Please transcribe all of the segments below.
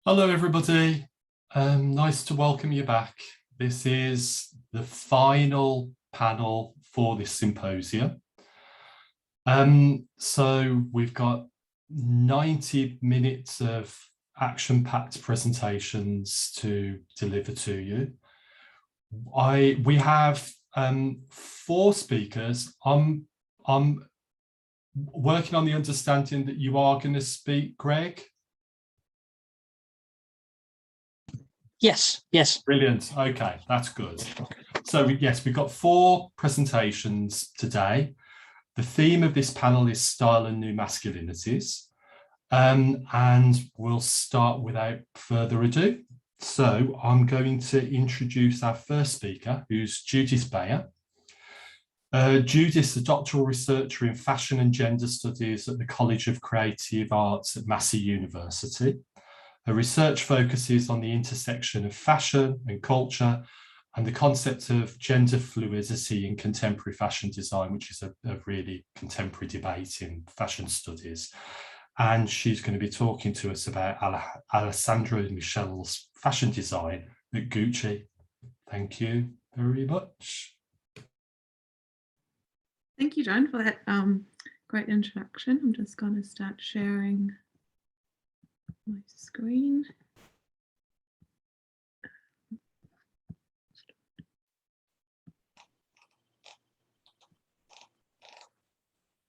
Hello, everybody. Nice to welcome you back. This is the final panel for this symposium. So we've got 90 minutes of action-packed presentations to deliver to you. We have 4 speakers. I'm working on the understanding that you are going to speak, Greg. Yes. Brilliant. Okay, that's good. So yes, we've got 4 presentations today. The theme of this panel is style and new masculinities. And we'll start without further ado. So I'm going to introduce our first speaker, who's Judith Beyer. Judith's a doctoral researcher in fashion and gender studies at the College of Creative Arts at Massey University. Her research focuses on the intersection of fashion and culture and the concept of gender fluidity in contemporary fashion design, which is a really contemporary debate in fashion studies. And she's going to be talking to us about Alessandro Michele's fashion design at Gucci. Thank you very much. Thank you, John, for that great introduction. I'm just going to start sharing my screen.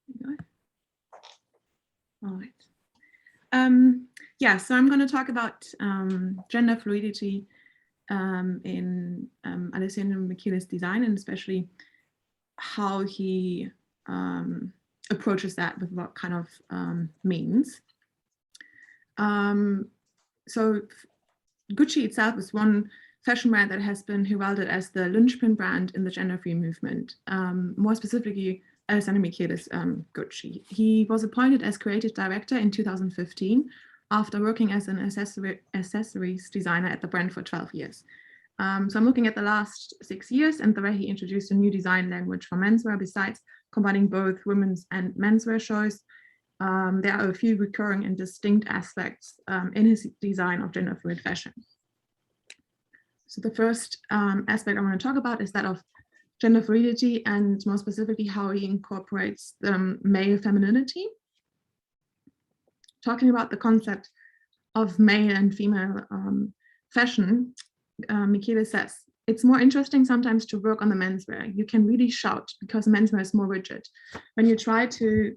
There we go. All right. Yeah, so I'm going to talk about gender fluidity in Alessandro Michele's design, and especially how he approaches that with what kind of means. So Gucci itself is one fashion brand that has been heralded as the linchpin brand in the gender-free movement. More specifically, Alessandro Michele's Gucci. He was appointed as creative director in 2015 after working as an accessories designer at the brand for 12 years. So I'm looking at the last 6 years and the way he introduced a new design language for menswear. Besides combining both women's and menswear choice, there are a few recurring and distinct aspects in his design of gender fluid fashion. So the first aspect I want to talk about is that of gender fluidity, and more specifically how he incorporates the male femininity. Talking about the concept of male and female fashion, Michele says, it's more interesting sometimes to work on the menswear. You can really shout because menswear is more rigid. When you try to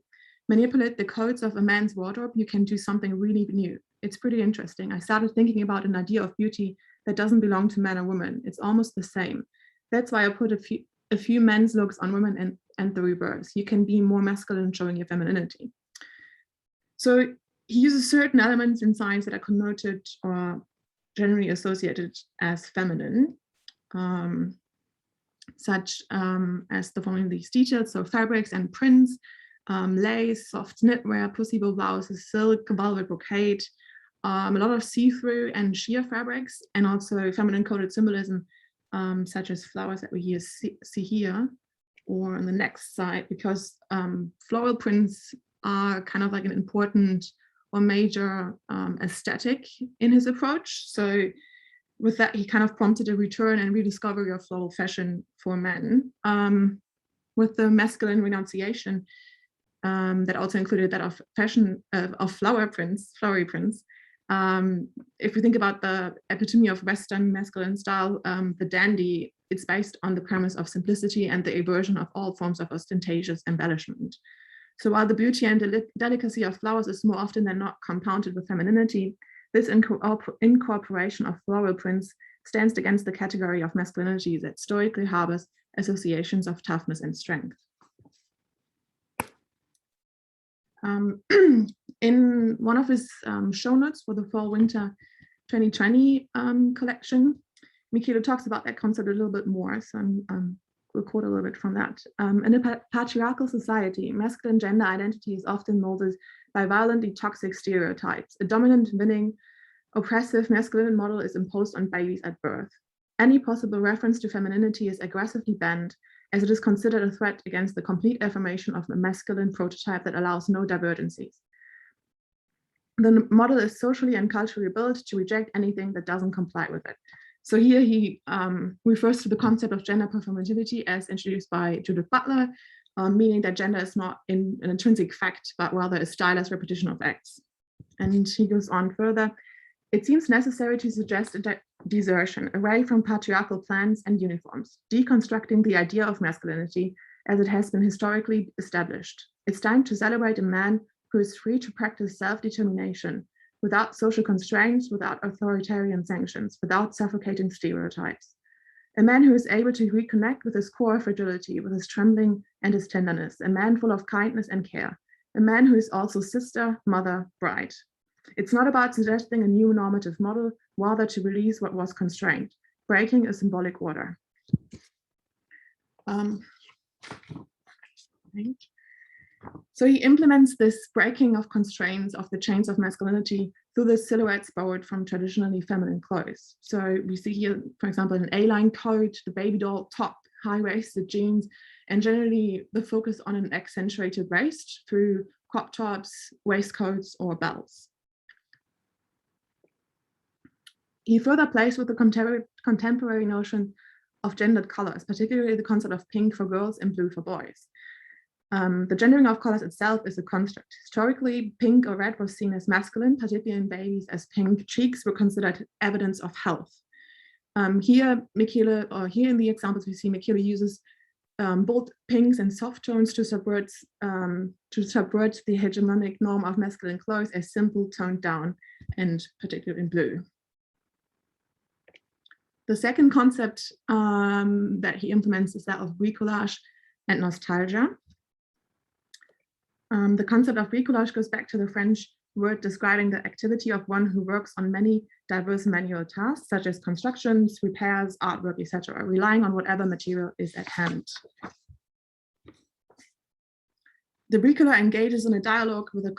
manipulate the codes of a man's wardrobe, you can do something really new. It's pretty interesting. I started thinking about an idea of beauty that doesn't belong to men or women. It's almost the same. That's why I put a few men's looks on women and the reverse. You can be more masculine showing your femininity. So he uses certain elements in science that are connoted or generally associated as feminine, such as the following these details. So fabrics and prints, lace, soft knitwear, pussy-bow blouses, silk, velvet brocade, a lot of see-through and sheer fabrics, and also feminine coded symbolism, such as flowers that we see here or on the next slide, because floral prints are kind of like an important or major aesthetic in his approach. So with that, he kind of prompted a return and rediscovery of floral fashion for men. With the masculine renunciation, that also included that of fashion of flowery prints. If we think about the epitome of Western masculine style, the dandy, it's based on the premise of simplicity and the aversion of all forms of ostentatious embellishment. So while the beauty and delicacy of flowers is more often than not compounded with femininity, this incorporation of floral prints stands against the category of masculinity that stoically harbors associations of toughness and strength. In one of his show notes for the fall-winter 2020 collection, Michele talks about that concept a little bit more, so we'll quote a little bit from that. In a patriarchal society, masculine gender identity is often molded by violently toxic stereotypes. A dominant, winning, oppressive masculine model is imposed on babies at birth. Any possible reference to femininity is aggressively banned, as it is considered a threat against the complete affirmation of a masculine prototype that allows no divergencies. the model is socially and culturally built to reject anything that doesn't comply with it. So here he refers to the concept of gender performativity as introduced by Judith Beyer, meaning that gender is not an intrinsic fact, but rather a stylized repetition of acts. And he goes on further. It seems necessary to suggest a desertion away from patriarchal plans and uniforms, deconstructing the idea of masculinity as it has been historically established. It's time to celebrate a man who is free to practice self-determination without social constraints, without authoritarian sanctions, without suffocating stereotypes. A man who is able to reconnect with his core fragility, with his trembling and his tenderness, a man full of kindness and care, a man who is also sister, mother, bride. It's not about suggesting a new normative model, rather to release what was constrained, breaking a symbolic order. So he implements this breaking of constraints of the chains of masculinity through the silhouettes borrowed from traditionally feminine clothes. So we see here, for example, an A-line coat, the baby doll top, high-waisted jeans, and generally the focus on an accentuated waist through crop tops, waistcoats, or belts. He further plays with the contemporary notion of gendered colors, particularly the concept of pink for girls and blue for boys. The gendering of colors itself is a construct. Historically, pink or red was seen as masculine, particularly in babies, as pink cheeks were considered evidence of health. Here in the examples we see, Michele uses both pinks and soft tones to subvert the hegemonic norm of masculine clothes as simple, toned down, and particularly in blue. The second concept that he implements is that of bricolage and nostalgia. The concept of bricolage goes back to the French word describing the activity of one who works on many diverse manual tasks, such as constructions, repairs, artwork, etc., relying on whatever material is at hand. The bricoleur engages in a dialogue with a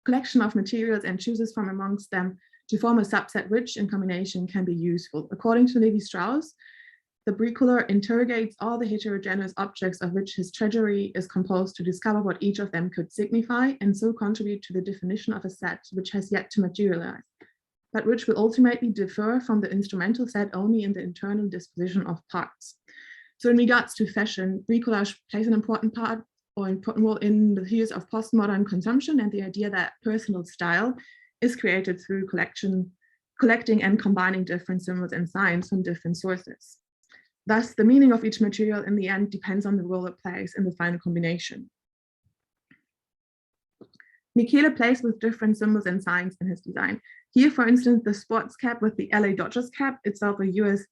collection of materials and chooses from amongst them to form a subset which, in combination, can be useful. According to Levi-Strauss, the bricoleur interrogates all the heterogeneous objects of which his treasury is composed to discover what each of them could signify, and so contribute to the definition of a set which has yet to materialize, but which will ultimately differ from the instrumental set only in the internal disposition of parts. So in regards to fashion, bricolage plays an important part or important role in the theories of postmodern consumption and the idea that personal style is created through collecting and combining different symbols and signs from different sources. Thus, the meaning of each material in the end depends on the role it plays in the final combination. Michele plays with different symbols and signs in his design. Here, for instance, the sports cap with the LA Dodgers cap, itself a US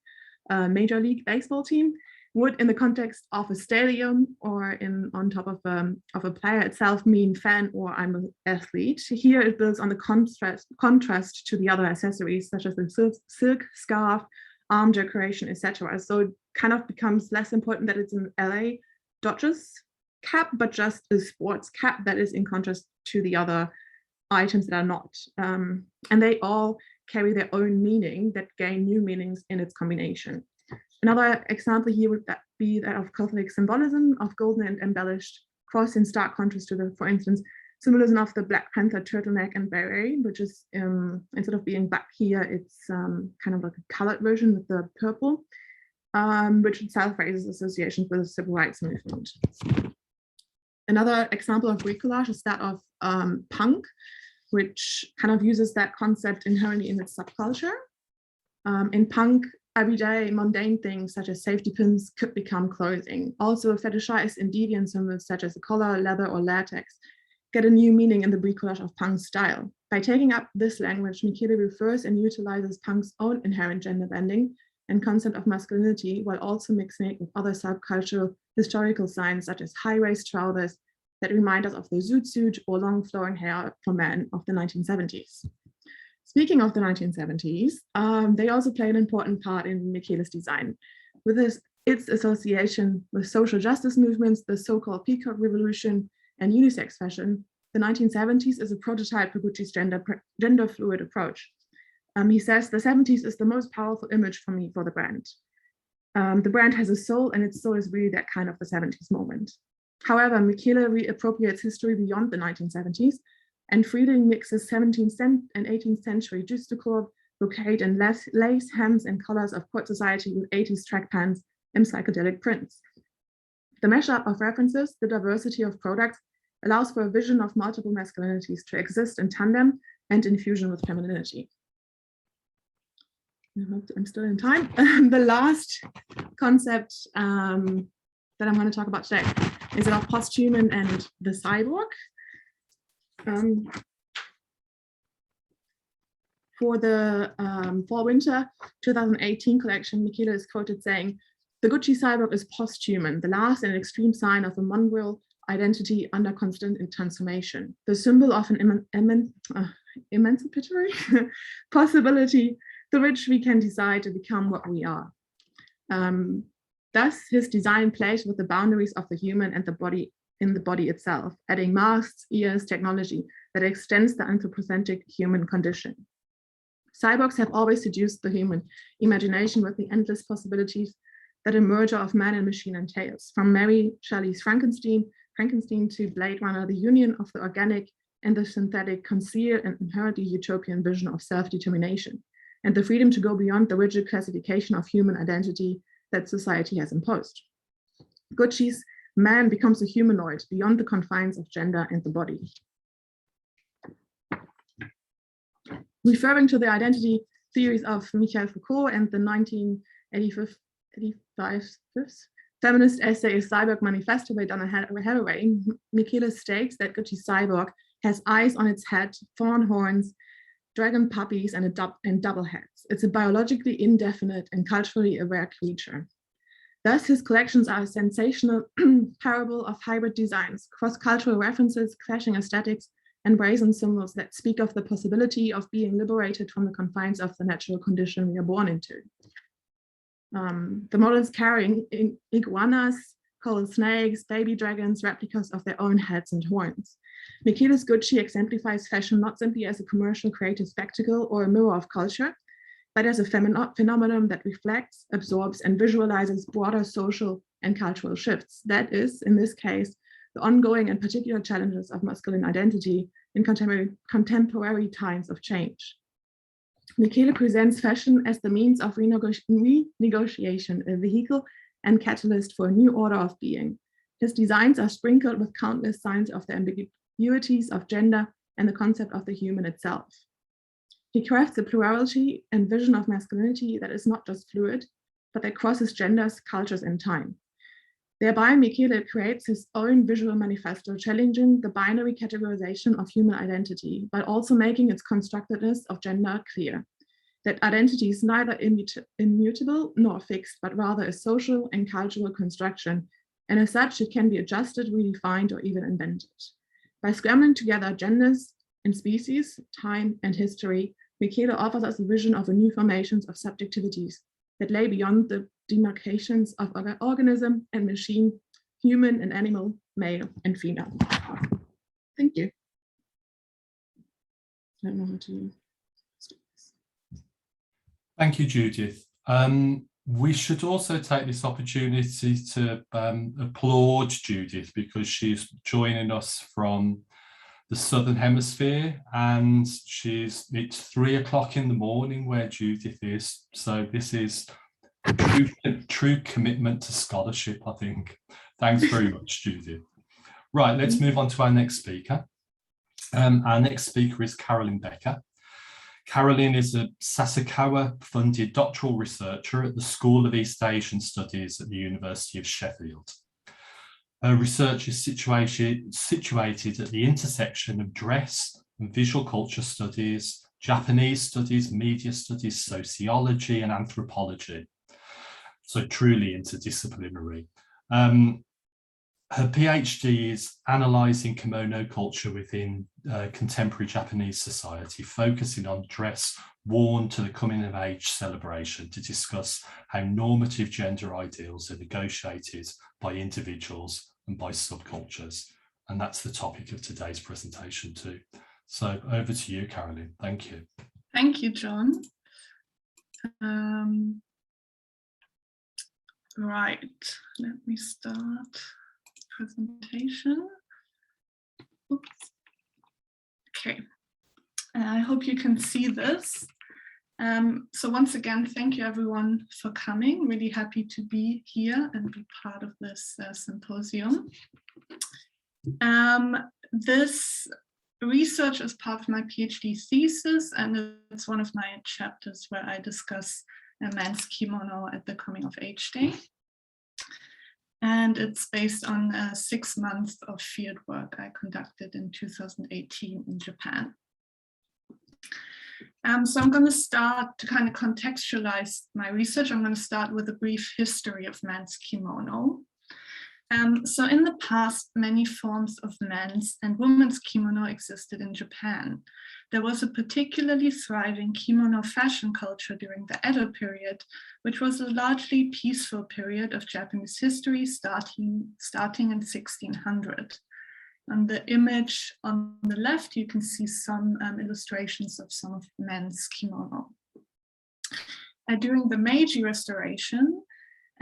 Major League Baseball team, would in the context of a stadium or on top of a player itself mean fan or I'm an athlete. Here it builds on the contrast to the other accessories such as the silk scarf, arm decoration, etc. So it kind of becomes less important that it's an LA Dodgers cap, but just a sports cap that is in contrast to the other items that are not. And they all carry their own meaning that gain new meanings in its combination. Another example here would be that of Catholic symbolism of golden and embellished cross in stark contrast to the, for instance, symbolism of the Black Panther turtleneck and beret, which is instead of being black here, it's kind of like a colored version with the purple, which itself raises associations with the civil rights movement. Another example of bricolage is that of punk, which kind of uses that concept inherently in its subculture. In punk, everyday mundane things such as safety pins could become clothing. Also fetishized and deviant symbols such as the collar, leather, or latex get a new meaning in the bricolage of punk style. By taking up this language, Michele refers and utilizes punk's own inherent gender bending and concept of masculinity, while also mixing it with other subcultural historical signs such as high-waist trousers that remind us of the zoot suit or long flowing hair for men of the 1970s. Speaking of the 1970s, they also play an important part in Michele's design. With its association with social justice movements, the so-called peacock revolution, and unisex fashion, the 1970s is a prototype for Gucci's gender fluid approach. He says the 70s is the most powerful image for me for the brand. The brand has a soul, and its soul is really that kind of the 70s moment. However, Michele reappropriates history beyond the 1970s and freely mixes 17th and 18th century juxtacord, brocade, and lace hems and collars of court society with 80s track pants and psychedelic prints. The mashup of references, the diversity of products, allows for a vision of multiple masculinities to exist in tandem and in fusion with femininity. I hope I'm still in time. The last concept that I'm going to talk about today is about Posthuman and the cyborg. For the fall-winter 2018 collection, Michele is quoted saying, "The Gucci cyborg is posthuman, the last and extreme sign of a mongrel identity under constant transformation, the symbol of an emancipatory possibility through which we can decide to become what we are." Thus, his design plays with the boundaries of the human and the body in the body itself, adding masks, ears, technology that extends the anthropocentric human condition. Cyborgs have always seduced the human imagination with the endless possibilities that a merger of man and machine entails. From Mary Shelley's Frankenstein to Blade Runner, the union of the organic and the synthetic conceal an inherently utopian vision of self-determination and the freedom to go beyond the rigid classification of human identity that society has imposed. Gucci's man becomes a humanoid beyond the confines of gender and the body. Referring to the identity theories of Michel Foucault and the 1985 feminist essay Cyborg Manifesto by Donna Haraway, Michele states that Gucci's cyborg has eyes on its head, fawn horns, dragon puppies, and double heads. It's a biologically indefinite and culturally aware creature. Thus, his collections are a sensational parable of hybrid designs, cross-cultural references, clashing aesthetics, and brazen symbols that speak of the possibility of being liberated from the confines of the natural condition we are born into. The models carrying iguanas, coral snakes, baby dragons, replicas of their own heads and horns. Michele's Gucci exemplifies fashion not simply as a commercial creative spectacle or a mirror of culture, but as a phenomenon that reflects, absorbs, and visualizes broader social and cultural shifts. That is, in this case, the ongoing and particular challenges of masculine identity in contemporary times of change. Michele presents fashion as the means of renegotiation, a vehicle and catalyst for a new order of being. His designs are sprinkled with countless signs of the ambiguities of gender and the concept of the human itself. He crafts a plurality and vision of masculinity that is not just fluid, but that crosses genders, cultures, and time. Thereby, Michele creates his own visual manifesto, challenging the binary categorization of human identity, but also making its constructedness of gender clear. That identity is neither immutable nor fixed, but rather a social and cultural construction, and as such, it can be adjusted, redefined, or even invented. By scrambling together genders and species, time, and history, Michele offers us a vision of a new formations of subjectivities that lay beyond the demarcations of organism and machine, human and animal, male and female. Thank you. I don't know how to stop this. Thank you, Judith. We should also take this opportunity to applaud Judith because she's joining us from the Southern Hemisphere, and it's 3 o'clock in the morning where Judith is. So this is true commitment to scholarship, I think. Thanks very much, Judith. Right, let's move on to our next speaker. Our next speaker is Carolin Becke. Carolin is a Sasakawa-funded doctoral researcher at the School of East Asian Studies at the University of Sheffield. Her research is situated at the intersection of dress and visual culture studies, Japanese studies, media studies, sociology, and anthropology. So truly interdisciplinary. Her PhD is analysing kimono culture within contemporary Japanese society, focusing on dress worn to the coming of age celebration to discuss how normative gender ideals are negotiated by individuals and by subcultures. And that's the topic of today's presentation too. So over to you, Carolin. Thank you. Thank you, John. Right, let me start presentation. Oops. Okay, I hope you can see this. So once again, thank you everyone for coming. Really happy to be here and be part of this symposium. This research is part of my PhD thesis, and it's one of my chapters where I discuss a man's kimono at the coming of age day. And it's based on 6 months of field work I conducted in 2018 in Japan. So I'm going to start to kind of contextualize my research. I'm going to start with a brief history of men's kimono. So in the past, many forms of men's and women's kimono existed in Japan. There was a particularly thriving kimono fashion culture during the Edo period, which was a largely peaceful period of Japanese history starting in 1600. On the image on the left, you can see some illustrations of some of men's kimono. During the Meiji Restoration,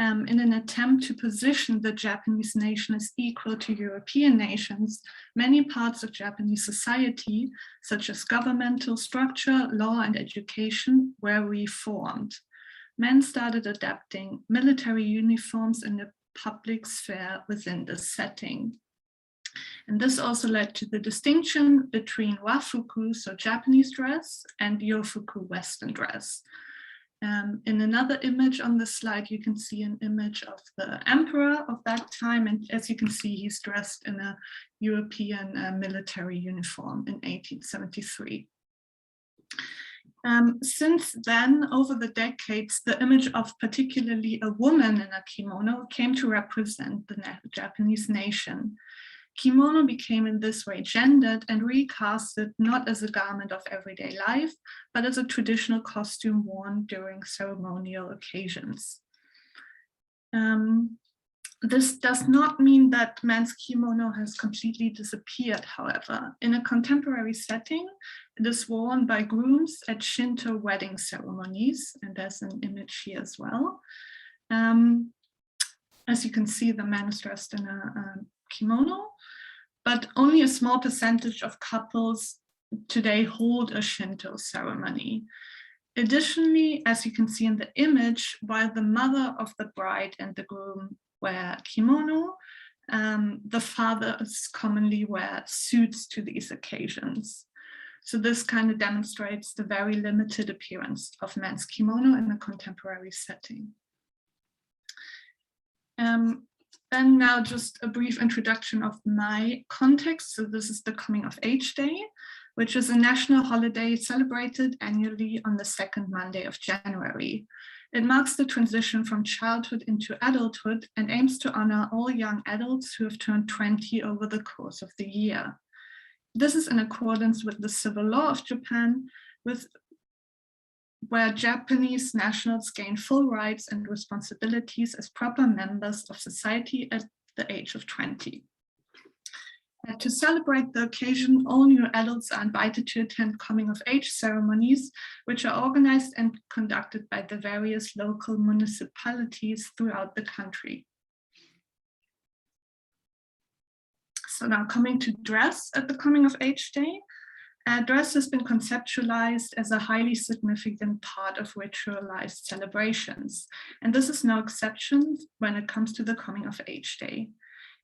in an attempt to position the Japanese nation as equal to European nations, many parts of Japanese society, such as governmental structure, law, and education, were reformed. Men started adapting military uniforms in the public sphere within this setting. And this also led to the distinction between wafuku, so Japanese dress, and yofuku, Western dress. In another image on the slide, you can see an image of the emperor of that time. And as you can see, he's dressed in a European military uniform in 1873. Since then, over the decades, the image of particularly a woman in a kimono came to represent the Japanese nation. Kimono became in this way gendered and recasted not as a garment of everyday life, but as a traditional costume worn during ceremonial occasions. This does not mean that men's kimono has completely disappeared, however. In a contemporary setting, it is worn by grooms at Shinto wedding ceremonies, and there's an image here as well. As you can see, the man is dressed in a kimono, but only a small percentage of couples today hold a Shinto ceremony. Additionally, as you can see in the image, while the mother of the bride and the groom wear kimono, the fathers commonly wear suits to these occasions. So this kind of demonstrates the very limited appearance of men's kimono in a contemporary setting. Then now just a brief introduction of my context. So this is the Coming of Age Day, which is a national holiday celebrated annually on the second Monday of January. It marks the transition from childhood into adulthood and aims to honor all young adults who have turned 20 over the course of the year. This is in accordance with the civil law of Japan, where Japanese nationals gain full rights and responsibilities as proper members of society at the age of 20. To celebrate the occasion, all new adults are invited to attend coming-of-age ceremonies, which are organized and conducted by the various local municipalities throughout the country. So now coming to dress at the coming-of-age day. Dress has been conceptualized as a highly significant part of ritualized celebrations, and this is no exception when it comes to the Coming of Age Day.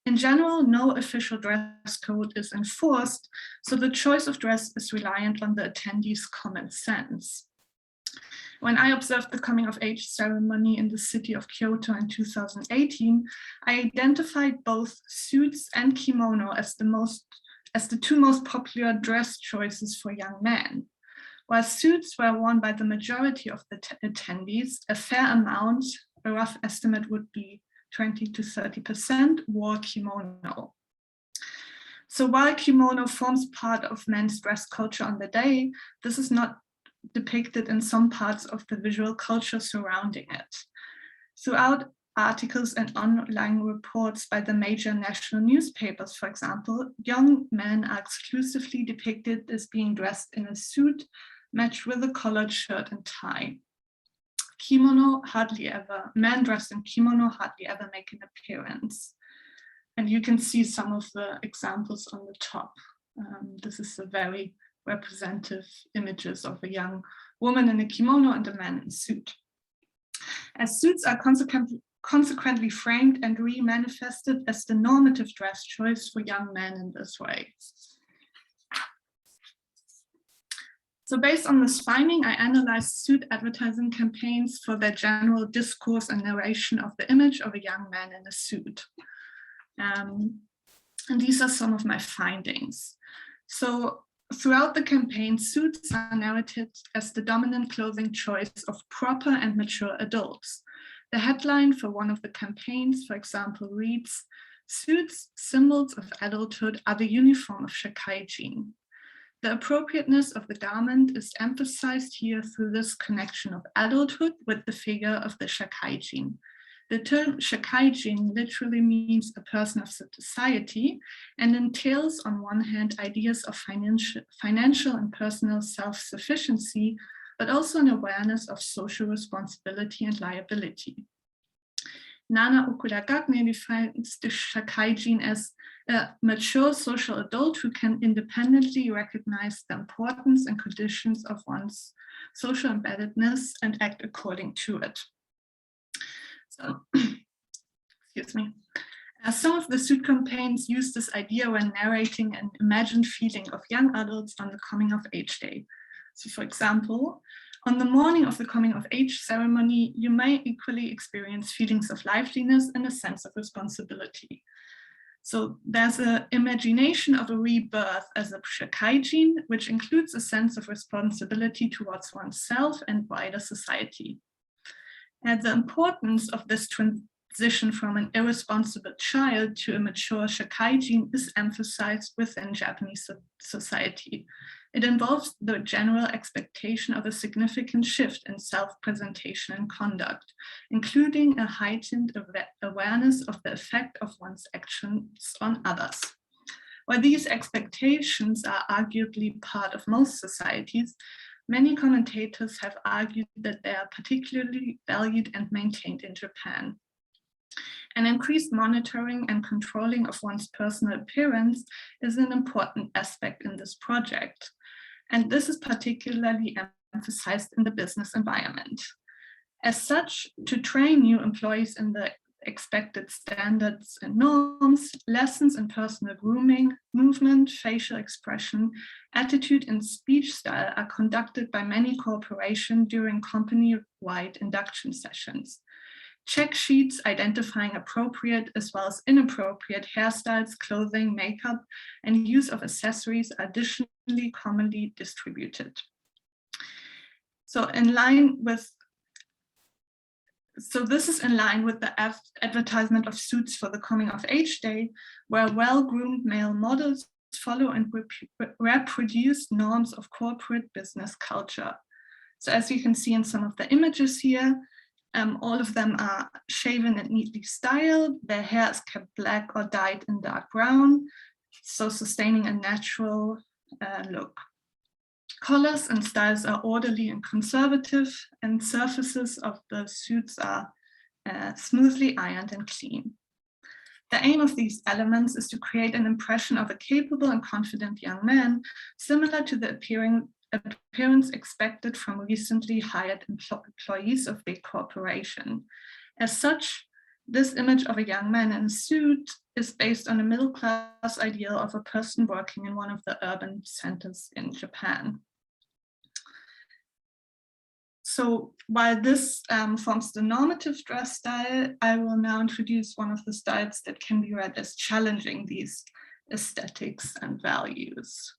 In general, no official dress code is enforced, so the choice of dress is reliant on the attendees' common sense. When I observed the Coming of Age ceremony in the city of Kyoto in 2018, I identified both suits and kimono as the two most popular dress choices for young men. While suits were worn by the majority of the attendees, a fair amount, a rough estimate would be 20 to 30%, wore kimono. So while kimono forms part of men's dress culture on the day, this is not depicted in some parts of the visual culture surrounding it. Throughout articles and online reports by the major national newspapers, for example, young men are exclusively depicted as being dressed in a suit matched with a collared shirt and tie. Men dressed in kimono hardly ever make an appearance. And you can see some of the examples on the top This is a very representative images of a young woman in a kimono and a man in a suit. As suits are consequently framed and re-manifested as the normative dress choice for young men in this way. So based on this finding, I analyzed suit advertising campaigns for their general discourse and narration of the image of a young man in a suit. And these are some of my findings. So throughout the campaign, suits are narrated as the dominant clothing choice of proper and mature adults. The headline for one of the campaigns, for example, reads, "Suits, symbols of adulthood, are the uniform of Shakaijin." The appropriateness of the garment is emphasized here through this connection of adulthood with the figure of the Shakaijin. The term Shakaijin literally means a person of society and entails, on one hand, ideas of financial and personal self-sufficiency, but also an awareness of social responsibility and liability. Nana Okudagagne defines the Shakaijin as a mature social adult who can independently recognize the importance and conditions of one's social embeddedness and act according to it. So, excuse me. Some of the suit campaigns use this idea when narrating an imagined feeling of young adults on the coming of age day. So for example, on the morning of the coming of age ceremony, you may equally experience feelings of liveliness and a sense of responsibility. So there's an imagination of a rebirth as a Shakaijin, which includes a sense of responsibility towards oneself and wider society. And the importance of this transition from an irresponsible child to a mature Shakaijin is emphasized within Japanese society. It involves the general expectation of a significant shift in self-presentation and conduct, including a heightened awareness of the effect of one's actions on others. While these expectations are arguably part of most societies, many commentators have argued that they are particularly valued and maintained in Japan. An increased monitoring and controlling of one's personal appearance is an important aspect in this project. And this is particularly emphasized in the business environment. As such, to train new employees in the expected standards and norms, lessons in personal grooming, movement, facial expression, attitude, and speech style are conducted by many corporations during company-wide induction sessions. Check sheets identifying appropriate as well as inappropriate hairstyles, clothing, makeup, and use of accessories are additionally commonly distributed. So this is in line with the advertisement of suits for the coming of age day, where well-groomed male models follow and reproduce norms of corporate business culture. So as you can see in some of the images here, all of them are shaven and neatly styled. Their hair is kept black or dyed in dark brown, so sustaining a natural look. Colors and styles are orderly and conservative, and surfaces of the suits are smoothly ironed and clean. The aim of these elements is to create an impression of a capable and confident young man, similar to the appearance expected from recently hired employees of big corporation. As such, this image of a young man in a suit is based on a middle-class ideal of a person working in one of the urban centers in Japan. So while this forms the normative dress style, I will now introduce one of the styles that can be read as challenging these aesthetics and values.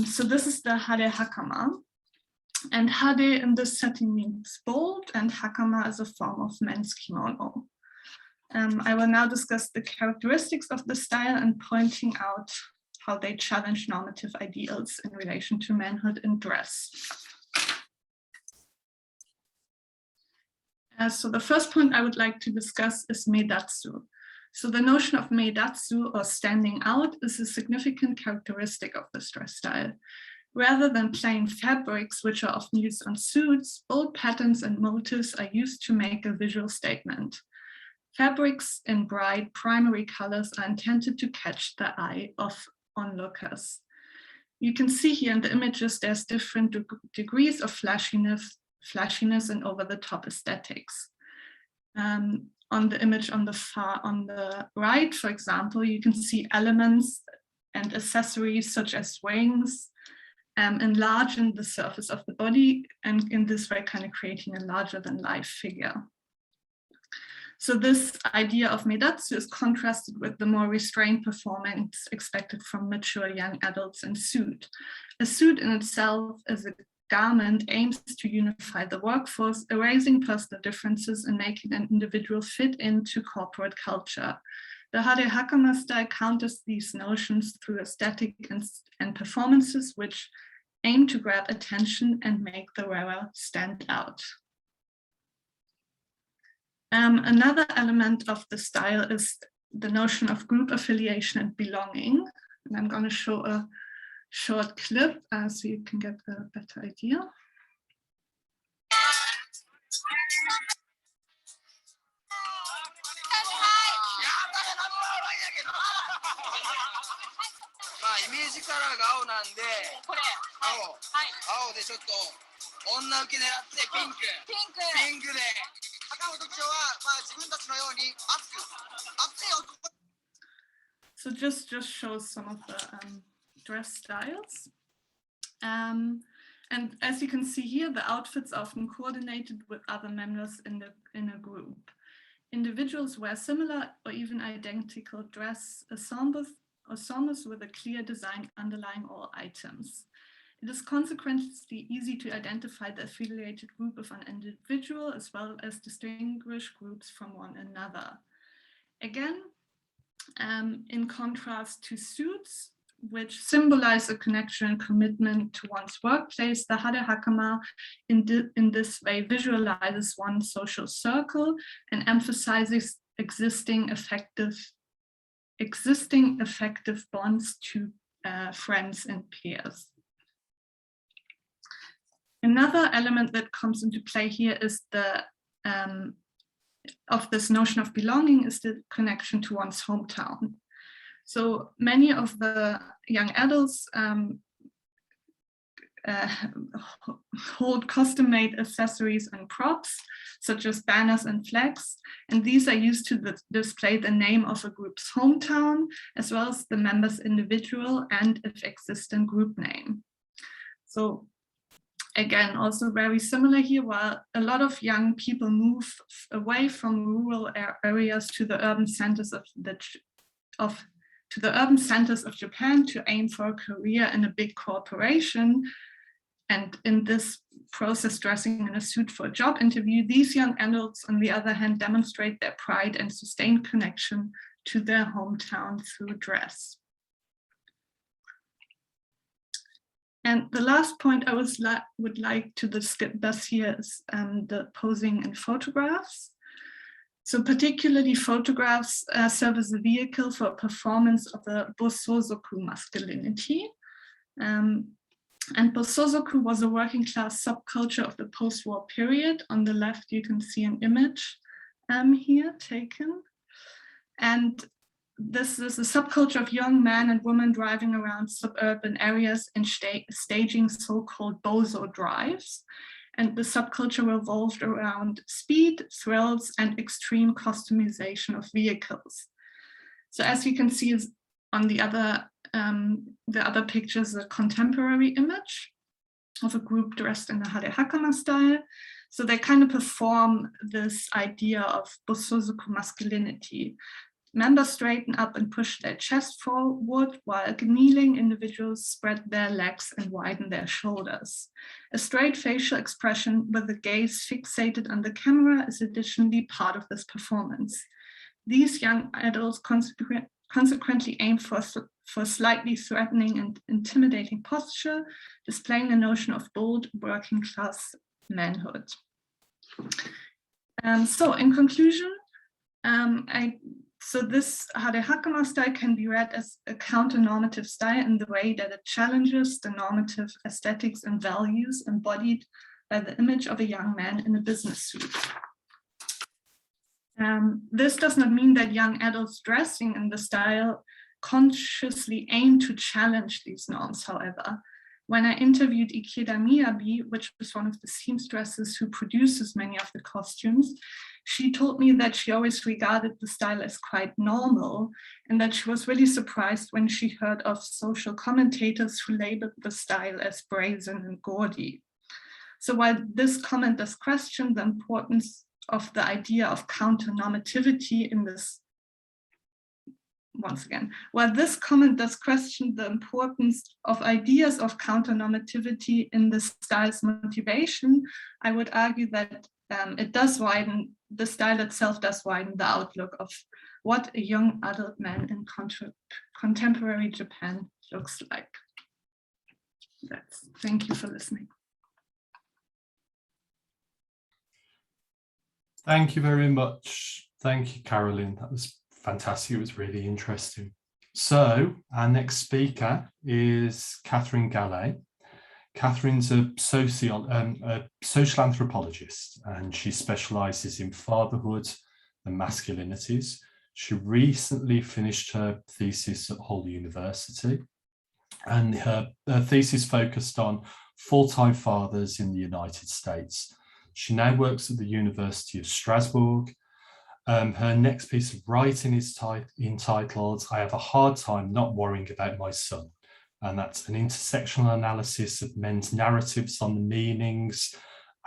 So this is the Hare hakama. And Hare in this setting means bold, and hakama is a form of men's kimono. I will now discuss the characteristics of the style and pointing out how they challenge normative ideals in relation to manhood and dress. So the first point I would like to discuss is Mei Datsu. So the notion of Mei Datsu, or standing out, is a significant characteristic of this dress style. Rather than plain fabrics, which are often used on suits, bold patterns and motifs are used to make a visual statement. Fabrics in bright primary colors are intended to catch the eye of onlookers. You can see here in the images there's different degrees of flashiness and over-the-top aesthetics. On the image on the right, for example, you can see elements and accessories such as wings enlarging the surface of the body, and in this way kind of creating a larger-than-life figure. So this idea of Mei Datsu is contrasted with the more restrained performance expected from mature young adults in suit. A suit in itself as a garment aims to unify the workforce, erasing personal differences and making an individual fit into corporate culture. The Hare hakama style counters these notions through aesthetic and performances which aim to grab attention and make the wearer stand out. Another element of the style is the notion of group affiliation and belonging. And I'm going to show a short clip so you can get a better idea. イメージカラーが青なんで、これ青、はい、青でちょっと女受け狙ってピンクで。赤の特徴は自分たちのように熱い男。So just shows some of the dress styles. And as you can see here, the outfits are often coordinated with other members in a group. Individuals wear similar or even identical dress ensembles with a clear design underlying all items. It is consequently easy to identify the affiliated group of an individual as well as distinguish groups from one another. Again, in contrast to suits, which symbolize a connection and commitment to one's workplace, the Hare hakama in this way visualizes one social circle and emphasizes existing effective bonds to friends and peers. Another element that comes into play here is of this notion of belonging is the connection to one's hometown. So many of the young adults hold custom-made accessories and props, such as banners and flags, and these are used to display the name of a group's hometown, as well as the member's individual and, if existent, group name. So again, also very similar here, while a lot of young people move away from rural areas to the urban centers of Japan to aim for a career in a big corporation, and in this process dressing in a suit for a job interview, these young adults, on the other hand, demonstrate their pride and sustained connection to their hometown through dress. And the last point I would like to discuss here is the posing in photographs. So particularly photographs serve as a vehicle for a performance of the Bosozoku masculinity. And Bosozoku was a working class subculture of the post-war period. On the left, you can see an image here taken. And this is a subculture of young men and women driving around suburban areas and staging so-called bozo drives. And the subculture revolved around speed, thrills, and extreme customization of vehicles. So as you can see on the other pictures, a contemporary image of a group dressed in the Hare hakama style. So they kind of perform this idea of Bosozoku masculinity. Members straighten up and push their chest forward, while kneeling individuals spread their legs and widen their shoulders. A straight facial expression with the gaze fixated on the camera is additionally part of this performance. These young adults consequently aim for slightly threatening and intimidating posture, displaying the notion of bold working class manhood. So in conclusion, so this Hare hakama style can be read as a counter-normative style in the way that it challenges the normative aesthetics and values embodied by the image of a young man in a business suit. This does not mean that young adults dressing in the style consciously aim to challenge these norms, however. When I interviewed Ikeda Miyabi, which was one of the seamstresses who produces many of the costumes, she told me that she always regarded the style as quite normal, and that she was really surprised when she heard of social commentators who labeled the style as brazen and gaudy. So while this comment does question the importance of the idea of counter-normativity in this, once again, while this comment does question the importance of ideas of counter-normativity in the style's motivation, I would argue that it does widen, the style itself does widen the outlook of what a young adult man in contemporary Japan looks like. Thank you for listening. Thank you very much. Thank you, Carolin. That was fantastic. It was really interesting. So our next speaker is Catherine Gallais. Catherine's a social anthropologist, and she specialises in fatherhood and masculinities. She recently finished her thesis at Hull University, and her thesis focused on full-time fathers in the United States. She now works at the University of Strasbourg. Her next piece of writing is entitled "I Have a Hard Time Not Worrying About My Son." And that's an intersectional analysis of men's narratives on the meanings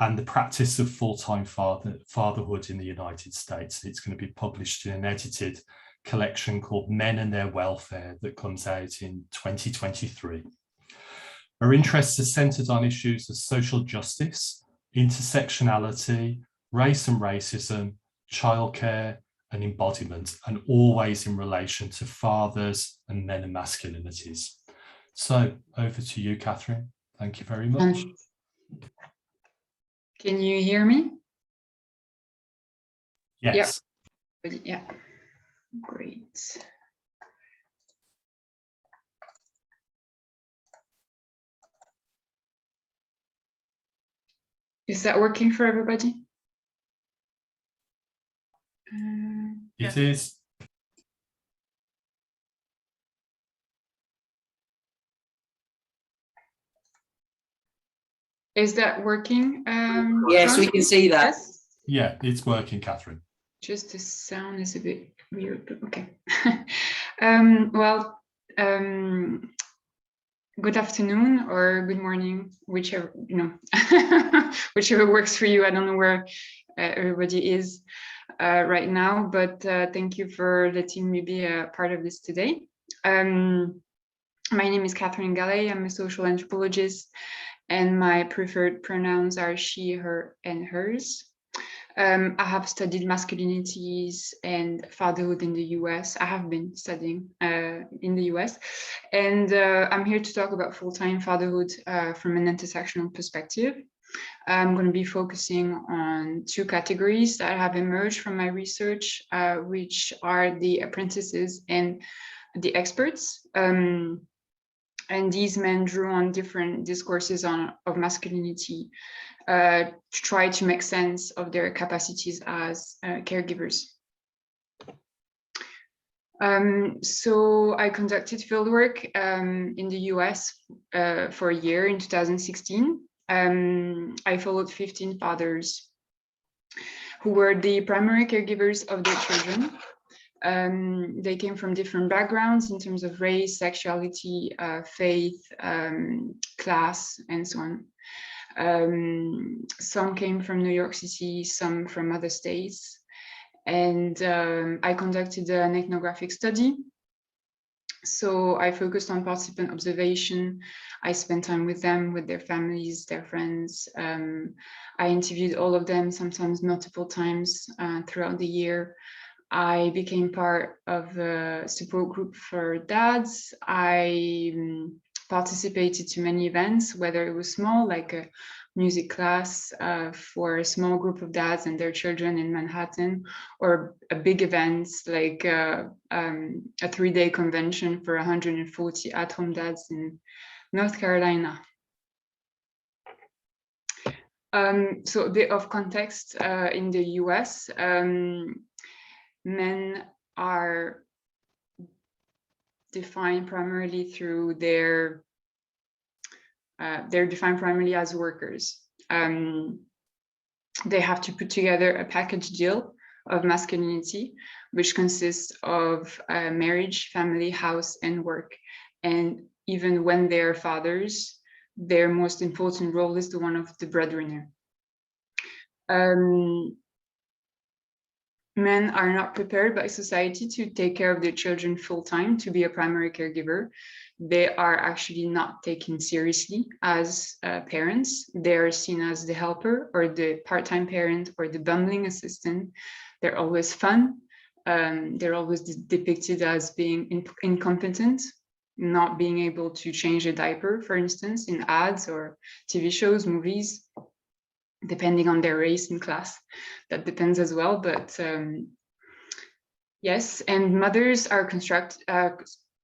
and the practice of full-time fatherhood in the United States. It's going to be published in an edited collection called Men and Their Welfare that comes out in 2023. Her interests are centered on issues of social justice, intersectionality, race and racism, childcare, and embodiment, and always in relation to fathers and men and masculinities. So over to you, Catherine. Thank you very much. Can you hear me? Yes. Yep. Yeah. Great. Is that working for everybody? It is. Is that working? Yes, John? we can see that. Yes? Yeah, it's working, Catherine. Just the sound is a bit weird, but okay. Good afternoon or good morning, whichever, whichever works for you. I don't know where everybody is right now, but thank you for letting me be a part of this today. My name is Catherine Gallais. I'm a social anthropologist, and my preferred pronouns are she, her, and hers. I have studied masculinities and fatherhood in the US. I have been studying in the US, and I'm here to talk about full-time fatherhood from an intersectional perspective. I'm going to be focusing on two categories that have emerged from my research, which are the apprentices and the experts. And these men drew on different discourses of masculinity to try to make sense of their capacities as caregivers. So I conducted fieldwork in the US for a year in 2016. I followed 15 fathers who were the primary caregivers of their children. They came from different backgrounds in terms of race, sexuality, faith, class, and so on. Some came from New York City, some from other states. And I conducted an ethnographic study. So I focused on participant observation. I spent time with them, with their families, their friends. I interviewed all of them, sometimes multiple times throughout the year. I became part of a support group for dads. I participated to many events, whether it was small, like a music class for a small group of dads and their children in Manhattan, or a big event like a 3-day convention for 140 at-home dads in North Carolina. So a bit of context in the US. Men are defined primarily through they're defined primarily as workers. They have to put together a package deal of masculinity, which consists of marriage, family, house, and work. And even when they're fathers, their most important role is the one of the breadwinner. Men are not prepared by society to take care of their children full-time, to be a primary caregiver. They are actually not taken seriously as parents. They are seen as the helper or the part-time parent or the bumbling assistant. They're always fun. They're always depicted as being incompetent, not being able to change a diaper, for instance, in ads or TV shows, movies, depending on their race and class. That depends as well, but yes, and mothers are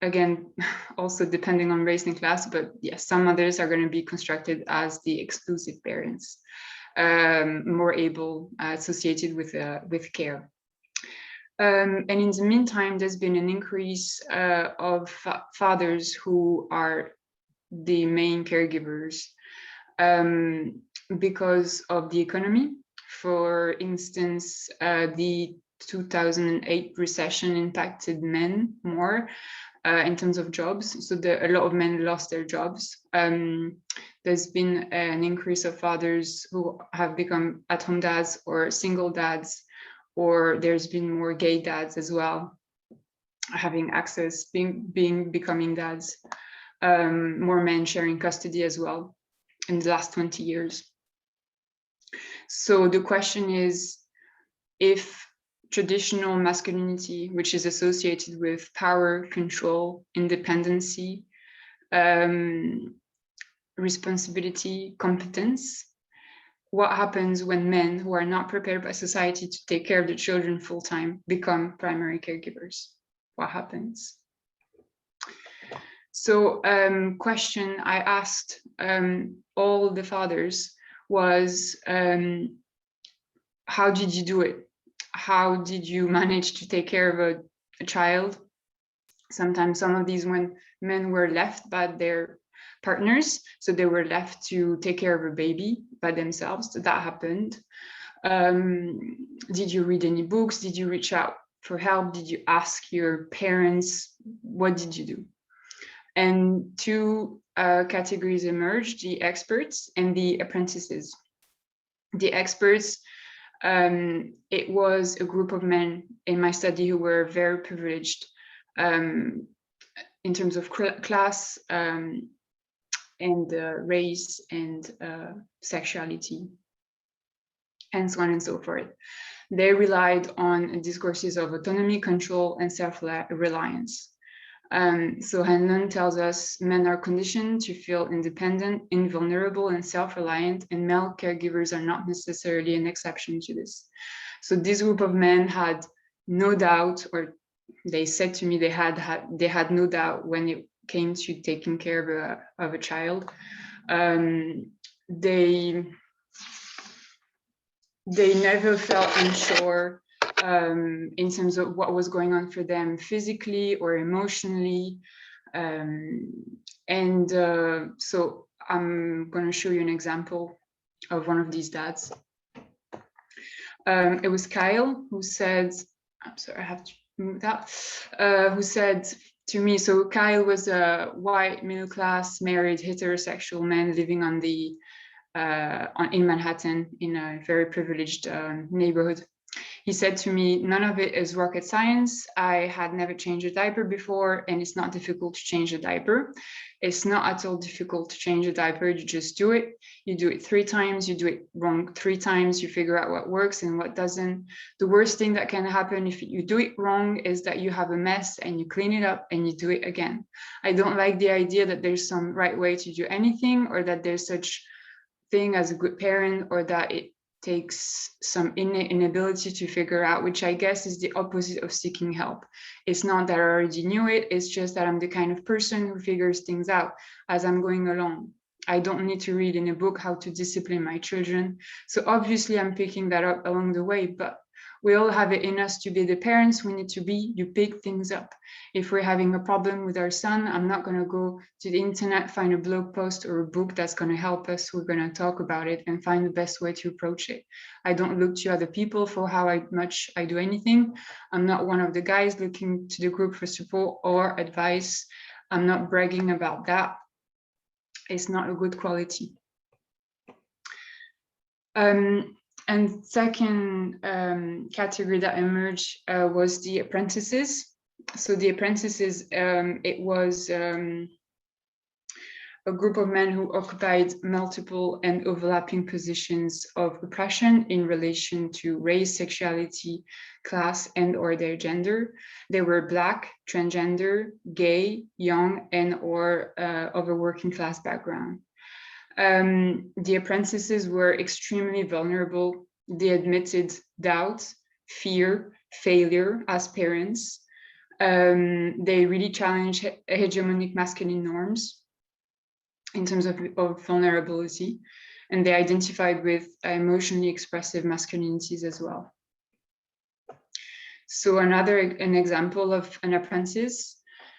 again, also depending on race and class, but yes, some mothers are going to be constructed as the exclusive parents, more able, associated with care. And in the meantime, there's been an increase of fathers who are the main caregivers because of the economy. For instance, the 2008 recession impacted men more in terms of jobs. So a lot of men lost their jobs. There's been an increase of fathers who have become at-home dads or single dads, or there's been more gay dads as well, having access, becoming dads. More men sharing custody as well in the last 20 years. So the question is, if traditional masculinity, which is associated with power, control, independency, responsibility, competence, what happens when men who are not prepared by society to take care of their children full-time become primary caregivers? What happens? So question I asked all the fathers was, how did you do it? How did you manage to take care of a child? Sometimes some of these men were left by their partners, so they were left to take care of a baby by themselves. That happened. Did you read any books? Did you reach out for help? Did you ask your parents? What did you do? And two categories emerged: the experts and the apprentices. The experts, it was a group of men in my study who were very privileged in terms of class and race and sexuality, and so on and so forth. They relied on discourses of autonomy, control, and self-reliance. So Hanlon tells us men are conditioned to feel independent, invulnerable, and self-reliant, and male caregivers are not necessarily an exception to this. So this group of men had no doubt, or they said to me they had no doubt when it came to taking care of a child. They never felt unsure in terms of what was going on for them physically or emotionally. So I'm going to show you an example of one of these dads. It was Kyle who said, I'm sorry, I have to move that, who said to me, so Kyle was a white, middle-class, married, heterosexual man living in Manhattan in a very privileged neighborhood. He said to me, none of it is rocket science. I had never changed a diaper before, and it's not difficult to change a diaper. It's not at all difficult to change a diaper. You just do it. You do it 3 times. You do it wrong 3 times. You figure out what works and what doesn't. The worst thing that can happen if you do it wrong is that you have a mess and you clean it up and you do it again. I don't like the idea that there's some right way to do anything, or that there's such thing as a good parent, or that it takes some inability to figure out, which I guess is the opposite of seeking help. It's not that I already knew it, it's just that I'm the kind of person who figures things out as I'm going along. I don't need to read in a book how to discipline my children. So obviously I'm picking that up along the way, but We all have it in us to be the parents we need to be. You pick things up. If we're having a problem with our son, I'm not going to go to the internet, find a blog post or a book that's going to help us. We're going to talk about it and find the best way to approach it. I don't look to other people for how much I do anything. I'm not one of the guys looking to the group for support or advice. I'm not bragging about that. It's not a good quality. And second category that emerged was the apprentices. So the apprentices, it was a group of men who occupied multiple and overlapping positions of oppression in relation to race, sexuality, class, and or their gender. They were Black, transgender, gay, young, and or of a working class background. The apprentices were extremely vulnerable. They admitted doubt, fear, failure as parents. They really challenged hegemonic masculine norms in terms of vulnerability, and they identified with emotionally expressive masculinities as well. So an example of an apprentice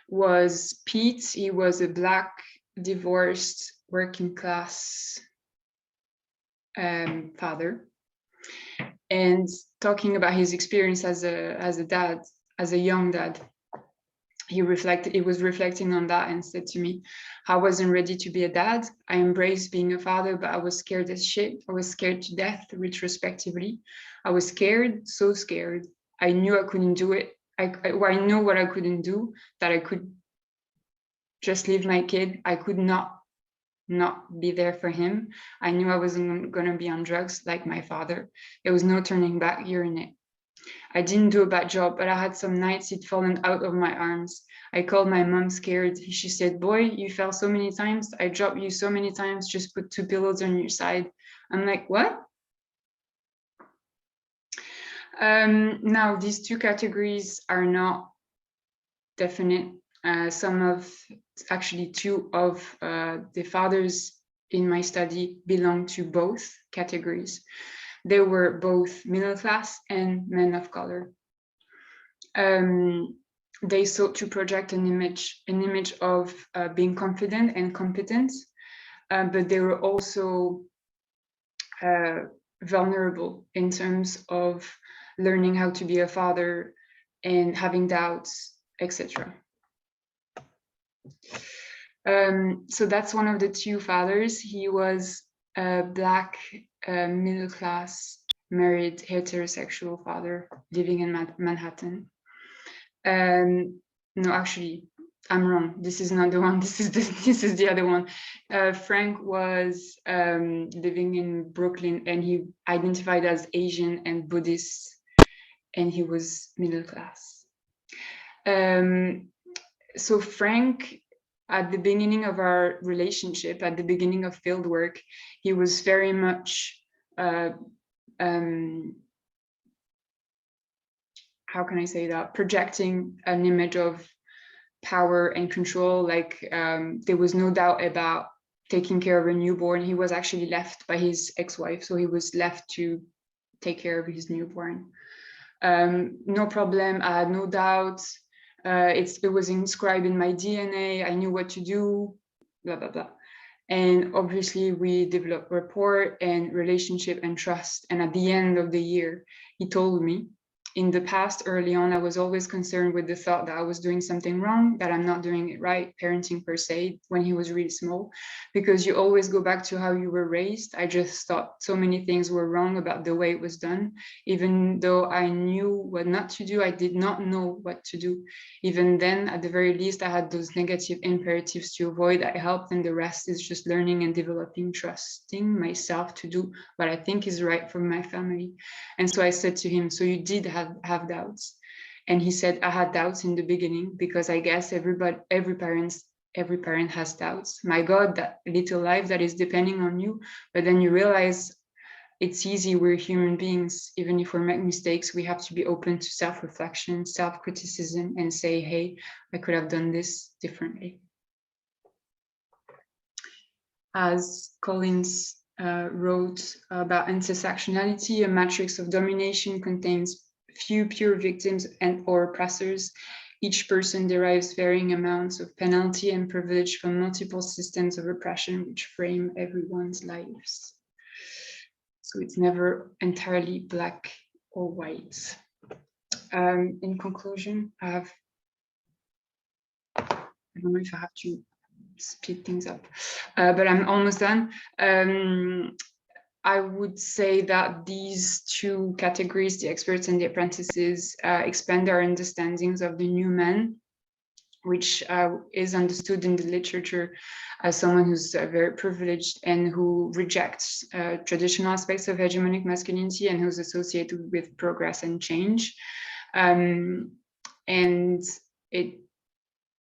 was Pete. He was a Black, divorced, working class father, and talking about his experience as a dad, as a young dad, he was reflecting on that and said to me, I wasn't ready to be a dad. I embraced being a father, but I was scared as shit. I was scared to death retrospectively. I was scared, so scared. I knew I couldn't do it. I know what I couldn't do, that I could just leave my kid. I could not be there for him. I knew I wasn't going to be on drugs like my father. There was no turning back here in it. I didn't do a bad job, but I had some nights he'd fallen out of my arms. I called my mom scared. She said, boy, you fell so many times. I dropped you so many times. Just put 2 pillows on your side. I'm like, what? Now, these 2 categories are not definite. Actually 2 of the fathers in my study belong to both categories. They were both middle class and men of color. They sought to project an image of being confident and competent, but they were also vulnerable in terms of learning how to be a father and having doubts, etc. So that's one of the 2 fathers. He was a Black, middle class, married, heterosexual father living in Manhattan. No, actually, I'm wrong. This is not the one. This is the other one. Frank was living in Brooklyn, and he identified as Asian and Buddhist, and he was middle class. So Frank, at the beginning of our relationship, at the beginning of field work, he was very much, how can I say that, projecting an image of power and control. Like there was no doubt about taking care of a newborn. He was actually left by his ex-wife, so he was left to take care of his newborn. No problem, I had no doubts. It was inscribed in my DNA. I knew what to do, blah, blah, blah. And obviously we developed rapport and relationship and trust. And at the end of the year, he told me, in the past, early on, I was always concerned with the thought that I was doing something wrong, that I'm not doing it right, parenting per se, when he was really small, because you always go back to how you were raised. I just thought so many things were wrong about the way it was done. Even though I knew what not to do, I did not know what to do. Even then, at the very least, I had those negative imperatives to avoid. I helped, and the rest is just learning and developing, trusting myself to do what I think is right for my family. And so I said to him, so you did have doubts? And he said, I had doubts in the beginning, because I guess every parent has doubts. My God, that little life that is depending on you. But then you realize it's easy, we're human beings. Even if we make mistakes, we have to be open to self-reflection, self-criticism, and say, hey, I could have done this differently. As Collins wrote about intersectionality, a matrix of domination contains few pure victims and or oppressors. Each person derives varying amounts of penalty and privilege from multiple systems of oppression which frame everyone's lives. So it's never entirely black or white. In conclusion, I don't know if I have to speed things up, but I'm almost done. I would say that these two categories, the experts and the apprentices, expand our understandings of the new man, which is understood in the literature as someone who's very privileged and who rejects traditional aspects of hegemonic masculinity and who's associated with progress and change. And it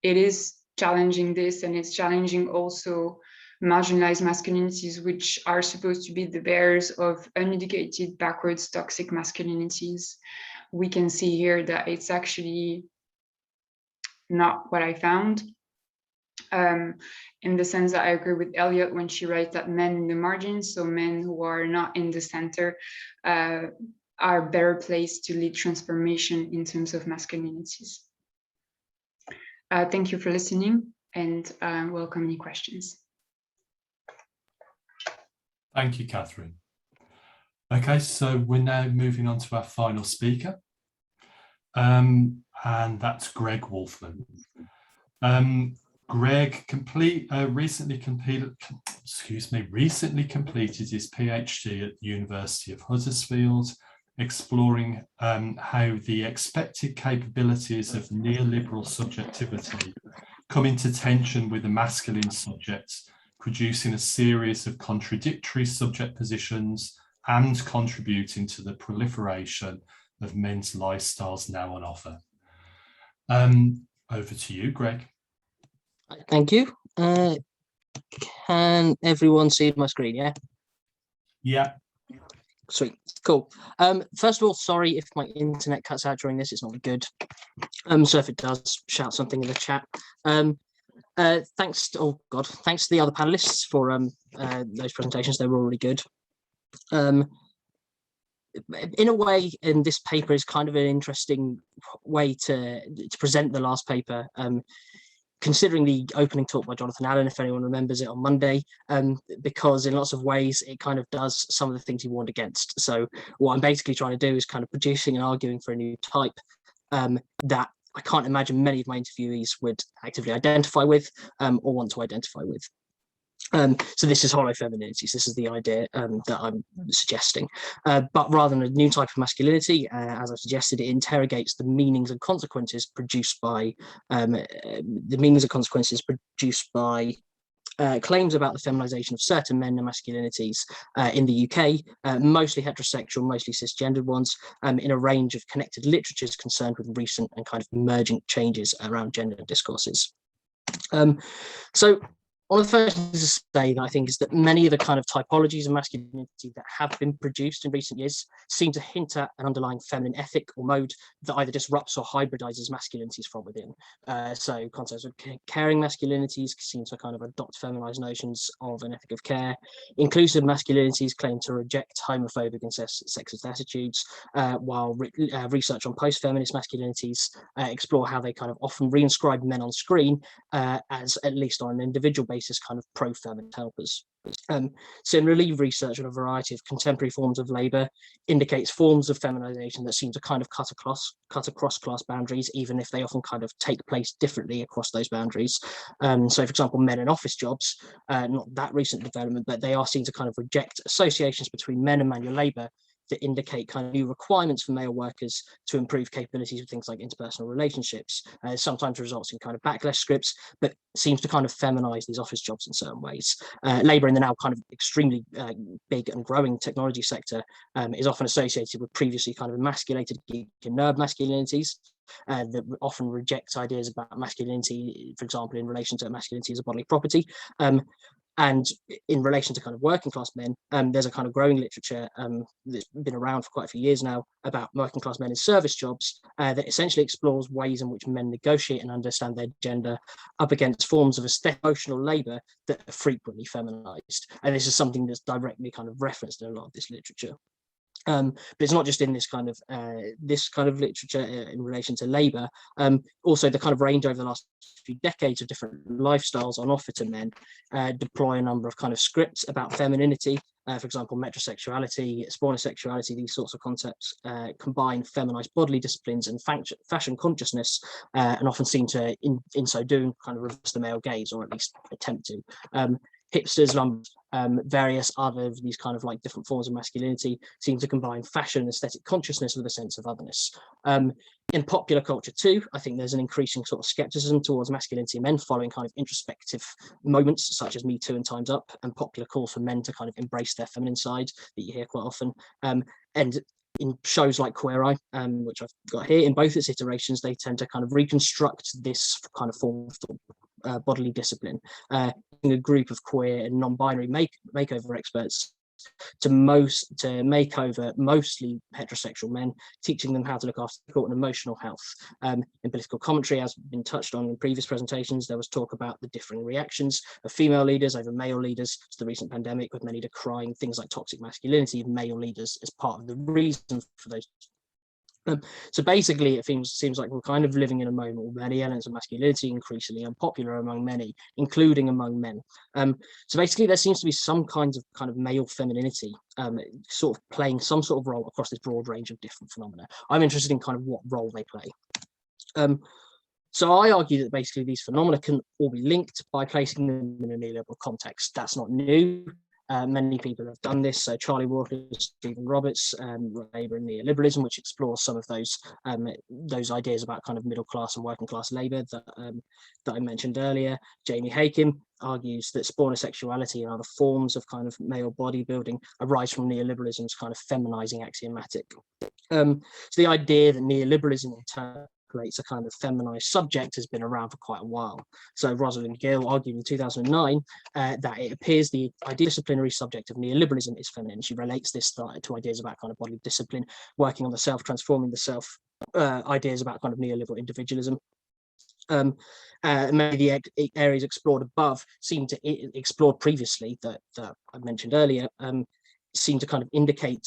is challenging this, and it's challenging also marginalized masculinities, which are supposed to be the bearers of uneducated, backwards, toxic masculinities. We can see here that it's actually not what I found, in the sense that I agree with Eliot when she writes that men in the margins, so men who are not in the center, are better placed to lead transformation in terms of masculinities. Thank you for listening, and welcome any questions. Thank you, Catherine. Okay, so we're now moving on to our final speaker, and that's Greg Wolfman. Greg recently completed his PhD at the University of Huddersfield, exploring how the expected capabilities of neoliberal subjectivity come into tension with the masculine subjects, producing a series of contradictory subject positions and contributing to the proliferation of men's lifestyles now on offer. Over to you, Greg. Thank you. Can everyone see my screen? Yeah. Yeah. Sweet. Cool. First of all, sorry if my internet cuts out during this. It's not good. So if it does, shout something in the chat. Thanks to the other panelists for those presentations. They were all really good. In a way, in this paper is kind of an interesting way to present the last paper. Considering the opening talk by Jonathan Allen, if anyone remembers it, on Monday, because in lots of ways it kind of does some of the things he warned against. So what I'm basically trying to do is kind of producing and arguing for a new type that I can't imagine many of my interviewees would actively identify with or want to identify with. So this is hollow femininities. This is the idea that I'm suggesting. But rather than a new type of masculinity, as I suggested, it interrogates the meanings and consequences produced by claims about the feminization of certain men and masculinities in the UK, mostly heterosexual, mostly cisgendered ones, in a range of connected literatures concerned with recent and kind of emerging changes around gender discourses. So one of the first things to say that I think is that many of the kind of typologies of masculinity that have been produced in recent years seem to hint at an underlying feminine ethic or mode that either disrupts or hybridizes masculinities from within. So concepts of caring masculinities seem to kind of adopt feminized notions of an ethic of care. Inclusive masculinities claim to reject homophobic and sexist attitudes, while research on post-feminist masculinities explore how they kind of often reinscribe men on screen as, at least on an individual basis, kind of pro-feminist helpers. Similarly, research on a variety of contemporary forms of labour indicates forms of feminization that seem to kind of cut across class boundaries, even if they often kind of take place differently across those boundaries. So, for example, men in office jobs, not that recent development, but they are seen to kind of reject associations between men and manual labour that indicate kind of new requirements for male workers to improve capabilities with things like interpersonal relationships. Sometimes results in kind of backlash scripts, but seems to kind of feminize these office jobs in certain ways. Labour in the now kind of extremely big and growing technology sector is often associated with previously kind of emasculated geek and nerd masculinities that often reject ideas about masculinity, for example, in relation to masculinity as a bodily property. And in relation to kind of working class men, there's a kind of growing literature that's been around for quite a few years now about working class men in service jobs that essentially explores ways in which men negotiate and understand their gender up against forms of emotional labour that are frequently feminized. And this is something that's directly kind of referenced in a lot of this literature. But it's not just in this kind of literature in relation to labour. Also, the kind of range over the last few decades of different lifestyles on offer to men deploy a number of kind of scripts about femininity. For example, metrosexuality, spawnosexuality, these sorts of concepts combine feminized bodily disciplines and fashion consciousness, and often seem to, in so doing, kind of reverse the male gaze, or at least attempt to. Hipsters, various other of these kind of like different forms of masculinity seem to combine fashion and aesthetic consciousness with a sense of otherness. In popular culture too, I think there's an increasing sort of skepticism towards masculinity in men following kind of introspective moments such as Me Too and Time's Up, and popular calls for men to kind of embrace their feminine side that you hear quite often. And in shows like Queer Eye, which I've got here, in both its iterations, they tend to kind of reconstruct this kind of form of bodily discipline, a group of queer and non-binary makeover experts to make over mostly heterosexual men, teaching them how to look after physical and emotional health. In political commentary, as been touched on in previous presentations, there was talk about the differing reactions of female leaders over male leaders to the recent pandemic, with many decrying things like toxic masculinity of male leaders as part of the reason for those. So basically, it seems like we're kind of living in a moment where many elements of masculinity are increasingly unpopular among many, including among men. So basically, there seems to be some kinds of kind of male femininity sort of playing some sort of role across this broad range of different phenomena. I'm interested in kind of what role they play. So I argue that basically these phenomena can all be linked by placing them in a neoliberal context. That's not new. Many people have done this. So Charlie Walker, Stephen Roberts, Labour and Neoliberalism, which explores some of those ideas about kind of middle class and working class labour that I mentioned earlier. Jamie Hakim argues that spawnosexuality and other forms of kind of male bodybuilding arise from neoliberalism's kind of feminizing axiomatic. So the idea that neoliberalism in turn creates a kind of feminized subject has been around for quite a while. So Rosalind Gill argued in 2009 that it appears the disciplinary subject of neoliberalism is feminine. She relates this to ideas about kind of bodily discipline, working on the self, transforming the self, ideas about kind of neoliberal individualism. Many of the areas explored above seem to explored previously that I mentioned earlier seem to kind of indicate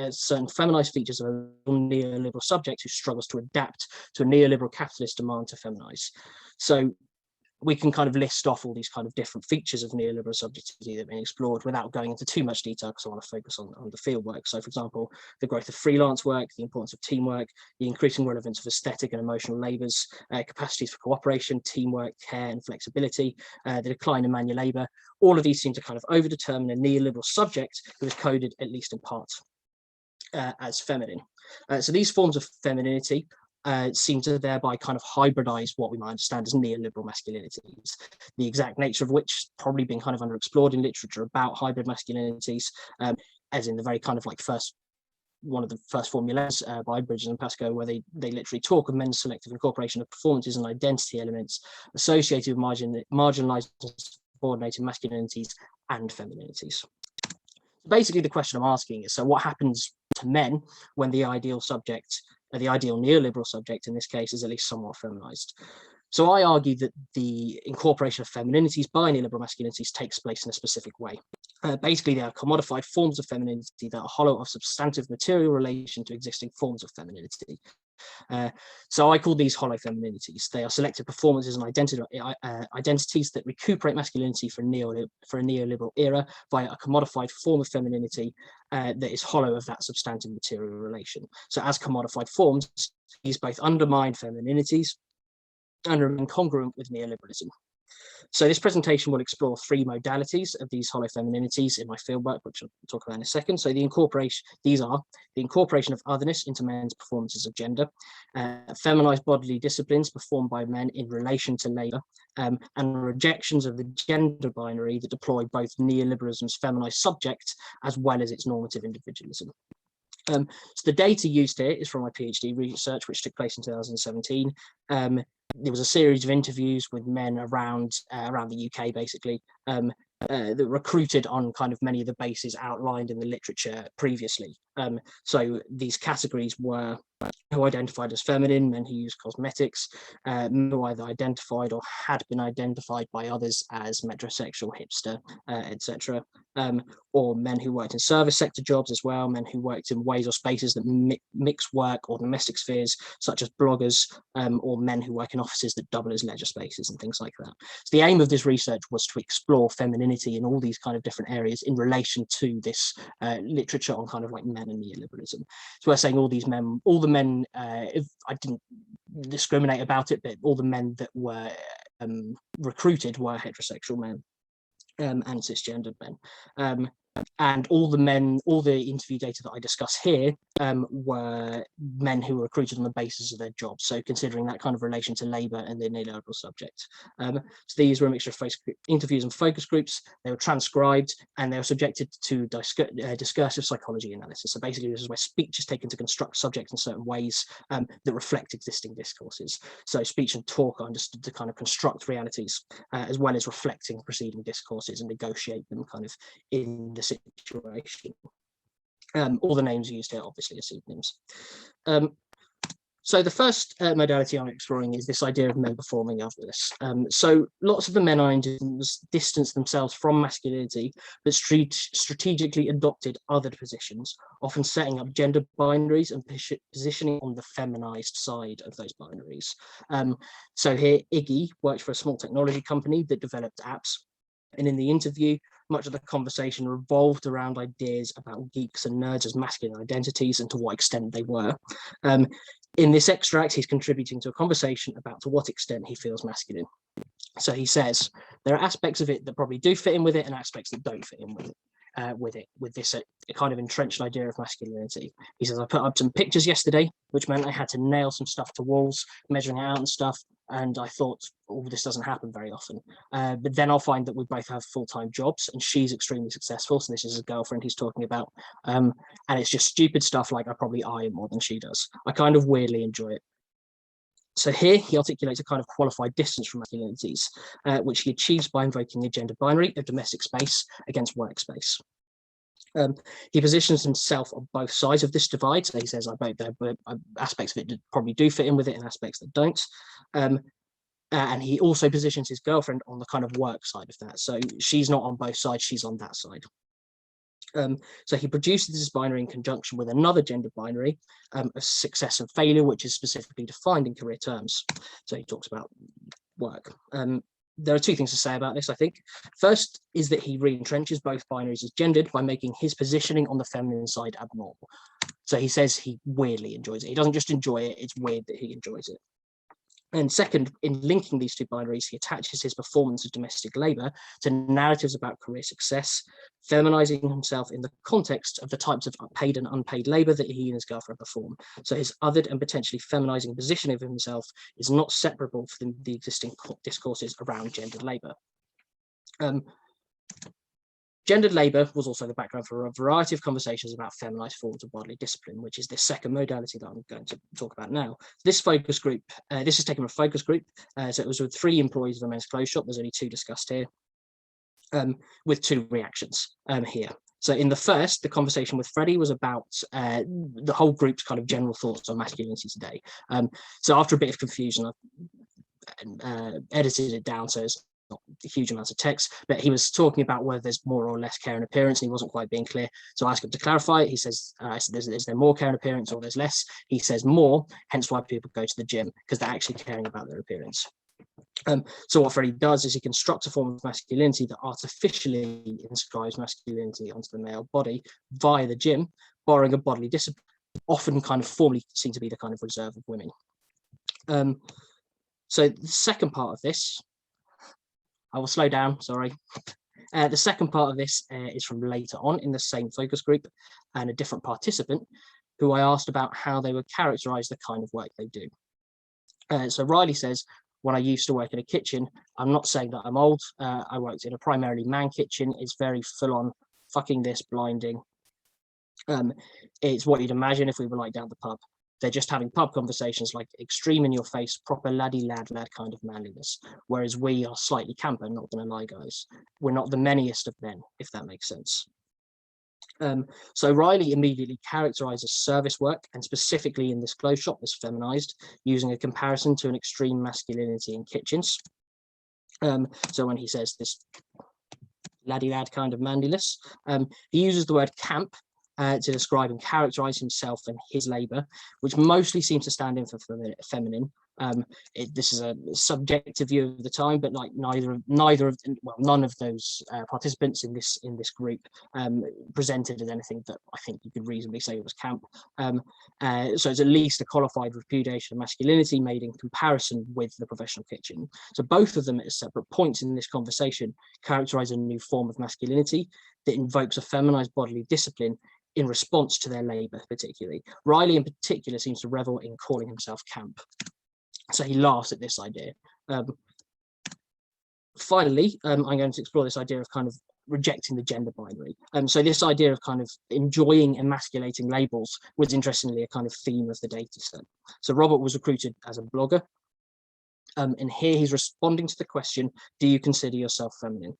certain feminized features of a neoliberal subject who struggles to adapt to a neoliberal capitalist demand to feminize. So we can kind of list off all these kind of different features of neoliberal subjectivity that have been explored without going into too much detail, because I want to focus on the field work. So for example, the growth of freelance work, the importance of teamwork, the increasing relevance of aesthetic and emotional labours, capacities for cooperation, teamwork, care and flexibility, the decline in manual labour. All of these seem to kind of overdetermine a neoliberal subject who is coded, at least in part, as feminine. So these forms of femininity seem to thereby kind of hybridize what we might understand as neoliberal masculinities, the exact nature of which has probably been kind of underexplored in literature about hybrid masculinities, as in the very kind of like one of the first formulas by Bridges and Pascoe, where they literally talk of men's selective incorporation of performances and identity elements associated with marginalized and subordinated masculinities and femininities. Basically, the question I'm asking is, so what happens to men when the ideal subject, the ideal neoliberal subject in this case, is at least somewhat feminized? So I argue that the incorporation of femininities by neoliberal masculinities takes place in a specific way. Basically, they are commodified forms of femininity that are hollow of substantive material relation to existing forms of femininity. So I call these hollow femininities. They are selected performances and identities that recuperate masculinity for a neoliberal era via a commodified form of femininity that is hollow of that substantive material relation. So as commodified forms, these both undermine femininities and remain congruent with neoliberalism. So this presentation will explore three modalities of these hollow femininities in my fieldwork, which I'll talk about in a second. So these are the incorporation of otherness into men's performances of gender, feminized bodily disciplines performed by men in relation to labour, and rejections of the gender binary that deploy both neoliberalism's feminized subject as well as its normative individualism. So the data used here is from my PhD research, which took place in 2017. There was a series of interviews with men around the UK, basically, that recruited on kind of many of the bases outlined in the literature previously. So these categories were who identified as feminine, men who use cosmetics, men who either identified or had been identified by others as metrosexual, hipster, etc., or men who worked in service sector jobs as well, men who worked in ways or spaces that mix work or domestic spheres, such as bloggers, or men who work in offices that double as leisure spaces and things like that. So the aim of this research was to explore femininity in all these kind of different areas in relation to this literature on kind of like men and neoliberalism. So we're saying all these men, all the men, if I didn't discriminate about it, but all the men that were recruited were heterosexual men and cisgendered men. And all the men, all the interview data that I discuss here were men who were recruited on the basis of their jobs. So considering that kind of relation to labour and the neoliberal subject. So these were a mixture of interviews and focus groups. They were transcribed and they were subjected to discursive psychology analysis. So basically this is where speech is taken to construct subjects in certain ways that reflect existing discourses. So speech and talk are understood to kind of construct realities as well as reflecting preceding discourses and negotiate them kind of in the situation. All the names used here obviously are pseudonyms. So the first modality I'm exploring is this idea of men performing otherness. So lots of the men I distance themselves from masculinity, but strategically adopted other positions, often setting up gender binaries and positioning on the feminized side of those binaries. So here, Iggy worked for a small technology company that developed apps. And in the interview, much of the conversation revolved around ideas about geeks and nerds as masculine identities and to what extent they were. In this extract, he's contributing to a conversation about to what extent he feels masculine. So he says, there are aspects of it that probably do fit in with it and aspects that don't fit in with it. With this kind of entrenched idea of masculinity. He says, I put up some pictures yesterday, which meant I had to nail some stuff to walls, measuring it out and stuff. And I thought, oh, this doesn't happen very often. But then I'll find that we both have full-time jobs and she's extremely successful. So this is his girlfriend he's talking about. And it's just stupid stuff like I probably iron more than she does. I kind of weirdly enjoy it. So here he articulates a kind of qualified distance from masculinities, which he achieves by invoking a gender binary of domestic space against workspace. He positions himself on both sides of this divide. So he says, aspects of it probably do fit in with it and aspects that don't. And he also positions his girlfriend on the kind of work side of that. So she's not on both sides, she's on that side. So he produces this binary in conjunction with another gender binary of success and failure, which is specifically defined in career terms. So he talks about work. There are two things to say about this, I think. First is that he re-entrenches both binaries as gendered by making his positioning on the feminine side abnormal. So he says he weirdly enjoys it. He doesn't just enjoy it, it's weird that he enjoys it. And second, in linking these two binaries, he attaches his performance of domestic labour to narratives about career success, feminizing himself in the context of the types of paid and unpaid labour that he and his girlfriend perform. So his othered and potentially feminizing position of himself is not separable from the existing discourses around gendered labour. Gendered labour was also the background for a variety of conversations about feminized forms of bodily discipline, which is the second modality that I'm going to talk about now. This focus group, this is taken from a focus group, so it was with 3 employees of a men's clothes shop. There's only 2 discussed here, with 2 reactions here. So in the first, the conversation with Freddie was about the whole group's kind of general thoughts on masculinity today. So after a bit of confusion, I edited it down so it's not huge amounts of text, but he was talking about whether there's more or less care and appearance, and he wasn't quite being clear. So I asked him to clarify. He says, I said, is there more care and appearance or there's less? He says more, hence why people go to the gym, because they're actually caring about their appearance. So what Freddie does is he constructs a form of masculinity that artificially inscribes masculinity onto the male body via the gym, borrowing a bodily discipline, often kind of formally seen to be the kind of reserve of women. So the second part of this, I will slow down, sorry. The second part of this is from later on in the same focus group and a different participant who I asked about how they would characterize the kind of work they do. So Riley says, when I used to work in a kitchen, I'm not saying that I'm old. I worked in a primarily man kitchen. It's very full on, fucking this, blinding. It's what you'd imagine if we were like down the pub. They're just having pub conversations, like extreme in your face, proper laddie lad kind of manliness. Whereas we are slightly camper, not gonna lie, guys. We're not the manyest of men, if that makes sense. So Riley immediately characterizes service work, and specifically in this clothes shop, as feminized, using a comparison to an extreme masculinity in kitchens. So when he says this laddie lad kind of manliness, he uses the word camp to describe and characterize himself and his labor, which mostly seems to stand in for feminine. This is a subjective view of the time, but like none of those participants in this group presented as anything that I think you could reasonably say was camp. So it's at least a qualified repudiation of masculinity made in comparison with the professional kitchen. So both of them at separate points in this conversation characterize a new form of masculinity that invokes a feminized bodily discipline in response to their labor, particularly. Riley in particular seems to revel in calling himself camp. So he laughs at this idea. Finally, I'm going to explore this idea of kind of rejecting the gender binary. So this idea of kind of enjoying emasculating labels was interestingly a kind of theme of the data set. So Robert was recruited as a blogger. And here he's responding to the question, do you consider yourself feminine?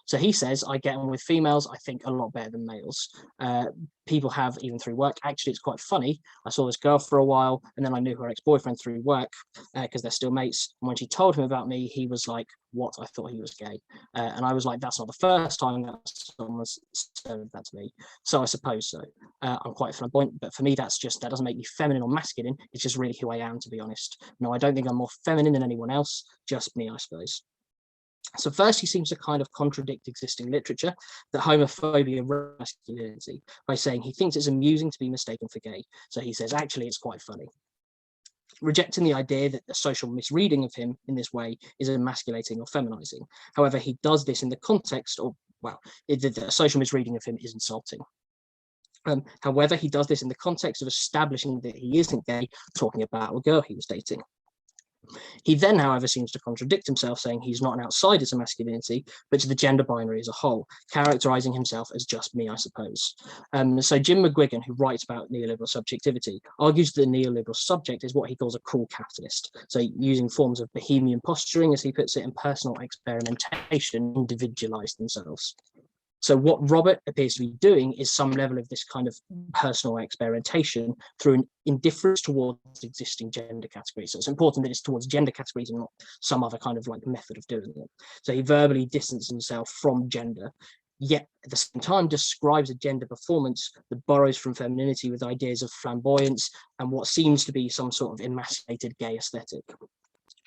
So he says, I get on with females, I think, a lot better than males. People have, even through work. Actually, it's quite funny. I saw this girl for a while, and then I knew her ex-boyfriend through work because they're still mates. And when she told him about me, he was like, what? I thought he was gay. And I was like, that's not the first time that someone said that to me. So I suppose so. I'm quite flamboyant, but for me, that doesn't make me feminine or masculine. It's just really who I am, to be honest. No, I don't think I'm more feminine than anyone else, just me, I suppose. So first, he seems to kind of contradict existing literature, that homophobia masculinity, by saying he thinks it's amusing to be mistaken for gay. So he says, actually, it's quite funny. Rejecting the idea that the social misreading of him in this way is emasculating or feminizing. However, he does this in the context of, well, the social misreading of him is insulting. However, he does this in the context of establishing that he isn't gay, talking about a girl he was dating. He then, however, seems to contradict himself, saying he's not an outsider to masculinity, but to the gender binary as a whole, characterizing himself as just me, I suppose. So Jim McGuigan, who writes about neoliberal subjectivity, argues that the neoliberal subject is what he calls a cool capitalist. So using forms of bohemian posturing, as he puts it, and personal experimentation, individualize themselves. So what Robert appears to be doing is some level of this kind of personal experimentation through an indifference towards existing gender categories. So it's important that it's towards gender categories and not some other kind of like method of doing it. So he verbally distances himself from gender, yet at the same time describes a gender performance that borrows from femininity with ideas of flamboyance and what seems to be some sort of emasculated gay aesthetic.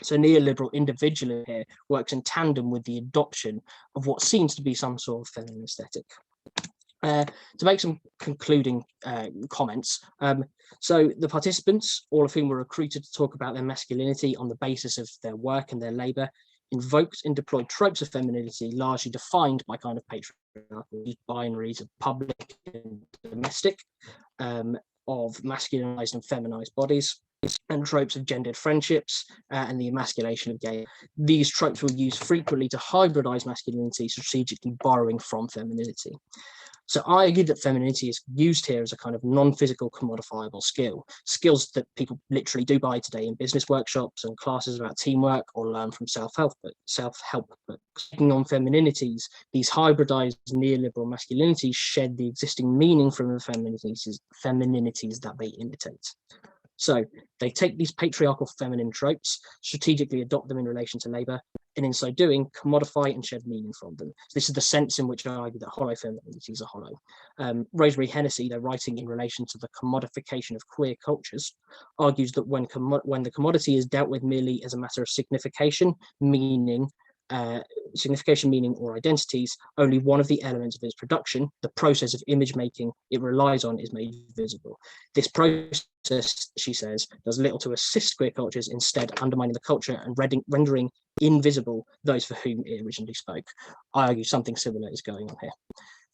So neoliberal individualism here works in tandem with the adoption of what seems to be some sort of feminine aesthetic. To make some concluding comments, so the participants, all of whom were recruited to talk about their masculinity on the basis of their work and their labor, invoked and deployed tropes of femininity largely defined by kind of patriarchal binaries of public and domestic, of masculinized and feminized bodies, and tropes of gendered friendships and the emasculation of gay. These tropes were used frequently to hybridize masculinity, strategically borrowing from femininity. So I argue that femininity is used here as a kind of non-physical commodifiable skill, skills that people literally do buy today in business workshops and classes about teamwork or learn from self-help books. Taking on femininities, these hybridized neoliberal masculinities shed the existing meaning from the femininities that they imitate. So they take these patriarchal feminine tropes, strategically adopt them in relation to labor, and in so doing, commodify and shed meaning from them. So this is the sense in which I argue that hollow femininities are hollow. Rosemary Hennessy, though writing in relation to the commodification of queer cultures, argues that when the commodity is dealt with merely as a matter of signification, meaning, or identities, only one of the elements of its production, the process of image making it relies on, is made visible. This process, she says, does little to assist queer cultures, instead undermining the culture and rendering invisible those for whom it originally spoke. I argue something similar is going on here.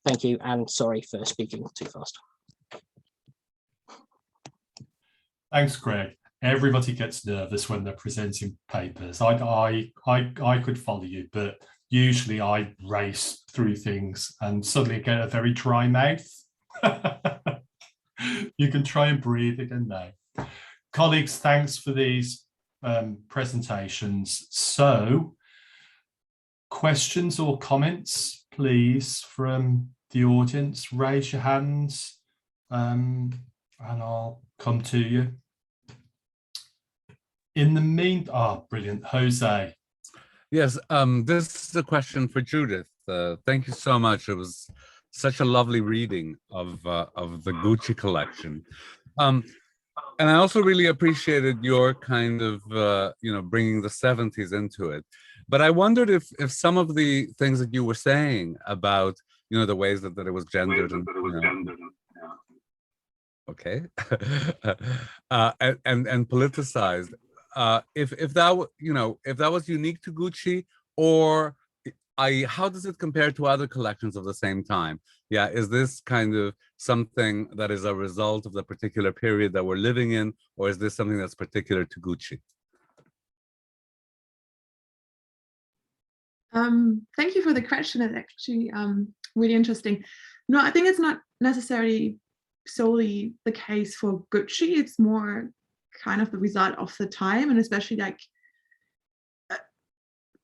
Thank you, and sorry for speaking too fast. Thanks, Greg. Everybody gets nervous when they're presenting papers. I could follow you, but usually I race through things and suddenly get a very dry mouth. You can try and breathe again now. Colleagues, thanks for these presentations. So, questions or comments, please, from the audience, raise your hands, and I'll come to you. In the brilliant, Jose. Yes, this is a question for Judith. Thank you so much. It was such a lovely reading of the Gucci collection. And I also really appreciated your kind of, bringing the 70s into it. But I wondered if some of the things that you were saying about, the ways that it was gendered and, okay, and politicized, if that was unique to Gucci, or how does it compare to other collections of the same time? Yeah, is this kind of something that is a result of the particular period that we're living in, or is this something that's particular to Gucci? Thank you for the question. It's actually really interesting. No, I think it's not necessarily solely the case for Gucci. It's more kind of the result of the time, and especially like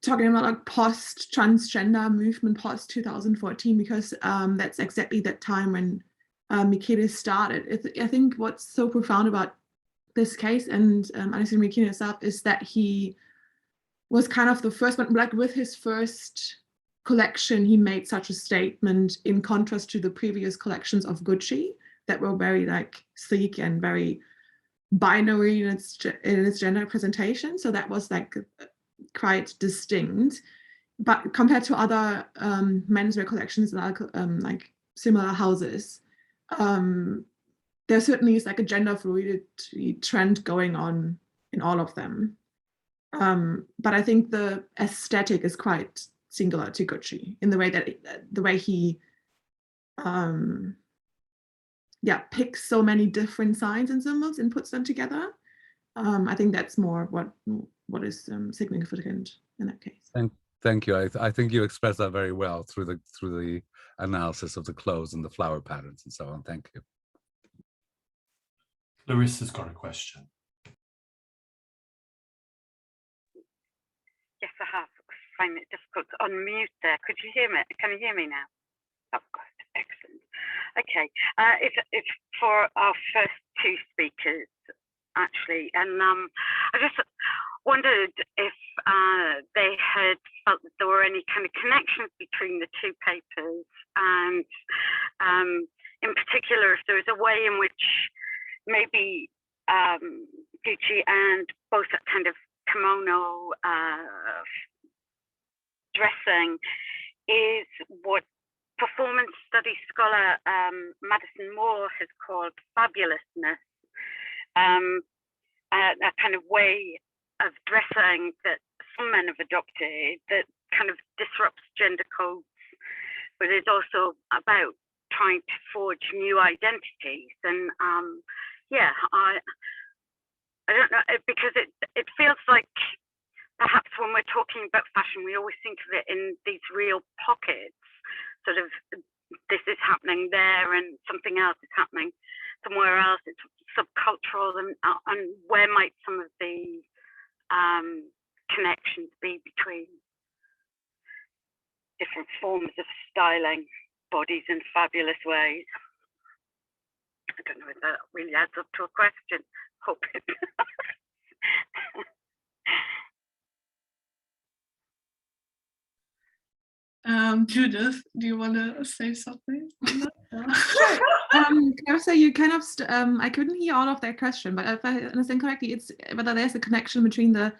talking about like post-transgender movement, post-2014, because that's exactly that time when Michele started. I think what's so profound about this case and Alessandro Michele himself is that he was kind of the first one, like with his first collection, he made such a statement in contrast to the previous collections of Gucci that were very like sleek and very binary in its gender presentation. So that was like quite distinct, but compared to other menswear collections like similar houses, there certainly is like a gender fluidity trend going on in all of them. But I think the aesthetic is quite singular to Gucci in the way that the way he picks so many different signs and symbols and puts them together. I think that's more what is significant in that case. Thank you. I think you expressed that very well through the analysis of the clothes and the flower patterns and so on. Thank you. Larissa's got a question. Yes, I have. I find it difficult to unmute there. Could you hear me? Can you hear me now? Oh, good. Excellent. Okay. It's for our first two speakers, actually. And I just wondered if they had felt that there were any kind of connections between the two papers, and in particular, if there was a way in which maybe Gucci and both that kind of kimono dressing is what performance studies scholar Madison Moore has called fabulousness, a kind of way of dressing that some men have adopted that kind of disrupts gender codes, but is also about trying to forge new identities. And I don't know, because it feels like perhaps when we're talking about fashion, we always think of it in these real pockets, sort of this is happening there and something else is happening somewhere else. It's subcultural, and where might some of the connections be between different forms of styling bodies in fabulous ways? I don't know if that really adds up to a question. Hope it does. Judith, do you want to say something? So you kind of, I couldn't hear all of that question, but if I understand correctly, it's whether there's a connection between the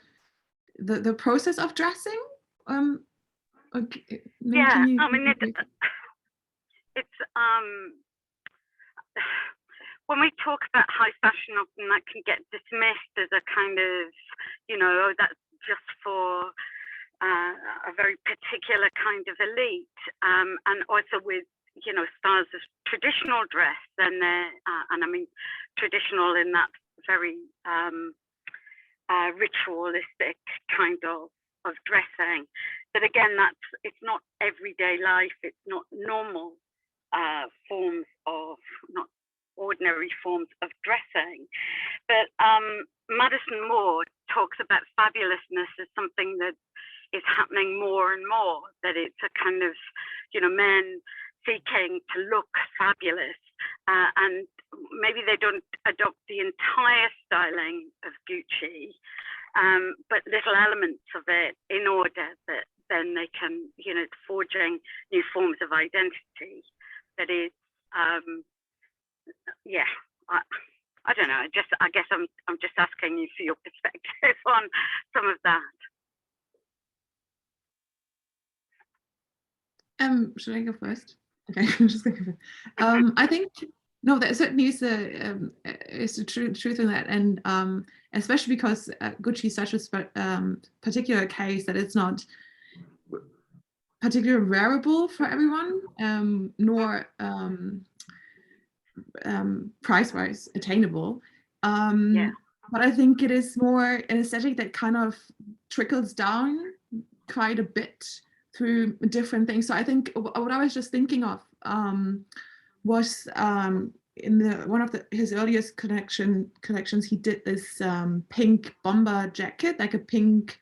process of dressing. Okay, yeah, I mean, it's when we talk about high fashion, often that can get dismissed as a kind of, oh, that's just for a very particular kind of elite, and also with styles of traditional dress, and I mean traditional in that very ritualistic kind of dressing. But again, it's not everyday life. It's not normal forms of, not ordinary forms of dressing. But Madison Moore talks about fabulousness as something that is happening more and more, that it's a kind of, men seeking to look fabulous, and maybe they don't adopt the entire styling of Gucci, but little elements of it in order that then they can, you know, forging new forms of identity. That is, yeah, I don't know. I guess I'm just asking you for your perspective on some of that. Should I go first? Okay, I'm just going to go first. I think no, that certainly is the truth in that, and especially because Gucci is such a particular case that it's not particularly wearable for everyone, nor price-wise attainable. Yeah. But I think it is more an aesthetic that kind of trickles down quite a bit through different things. So I think what I was just thinking of was in one of his earliest collections, he did this pink bomber jacket, like a pink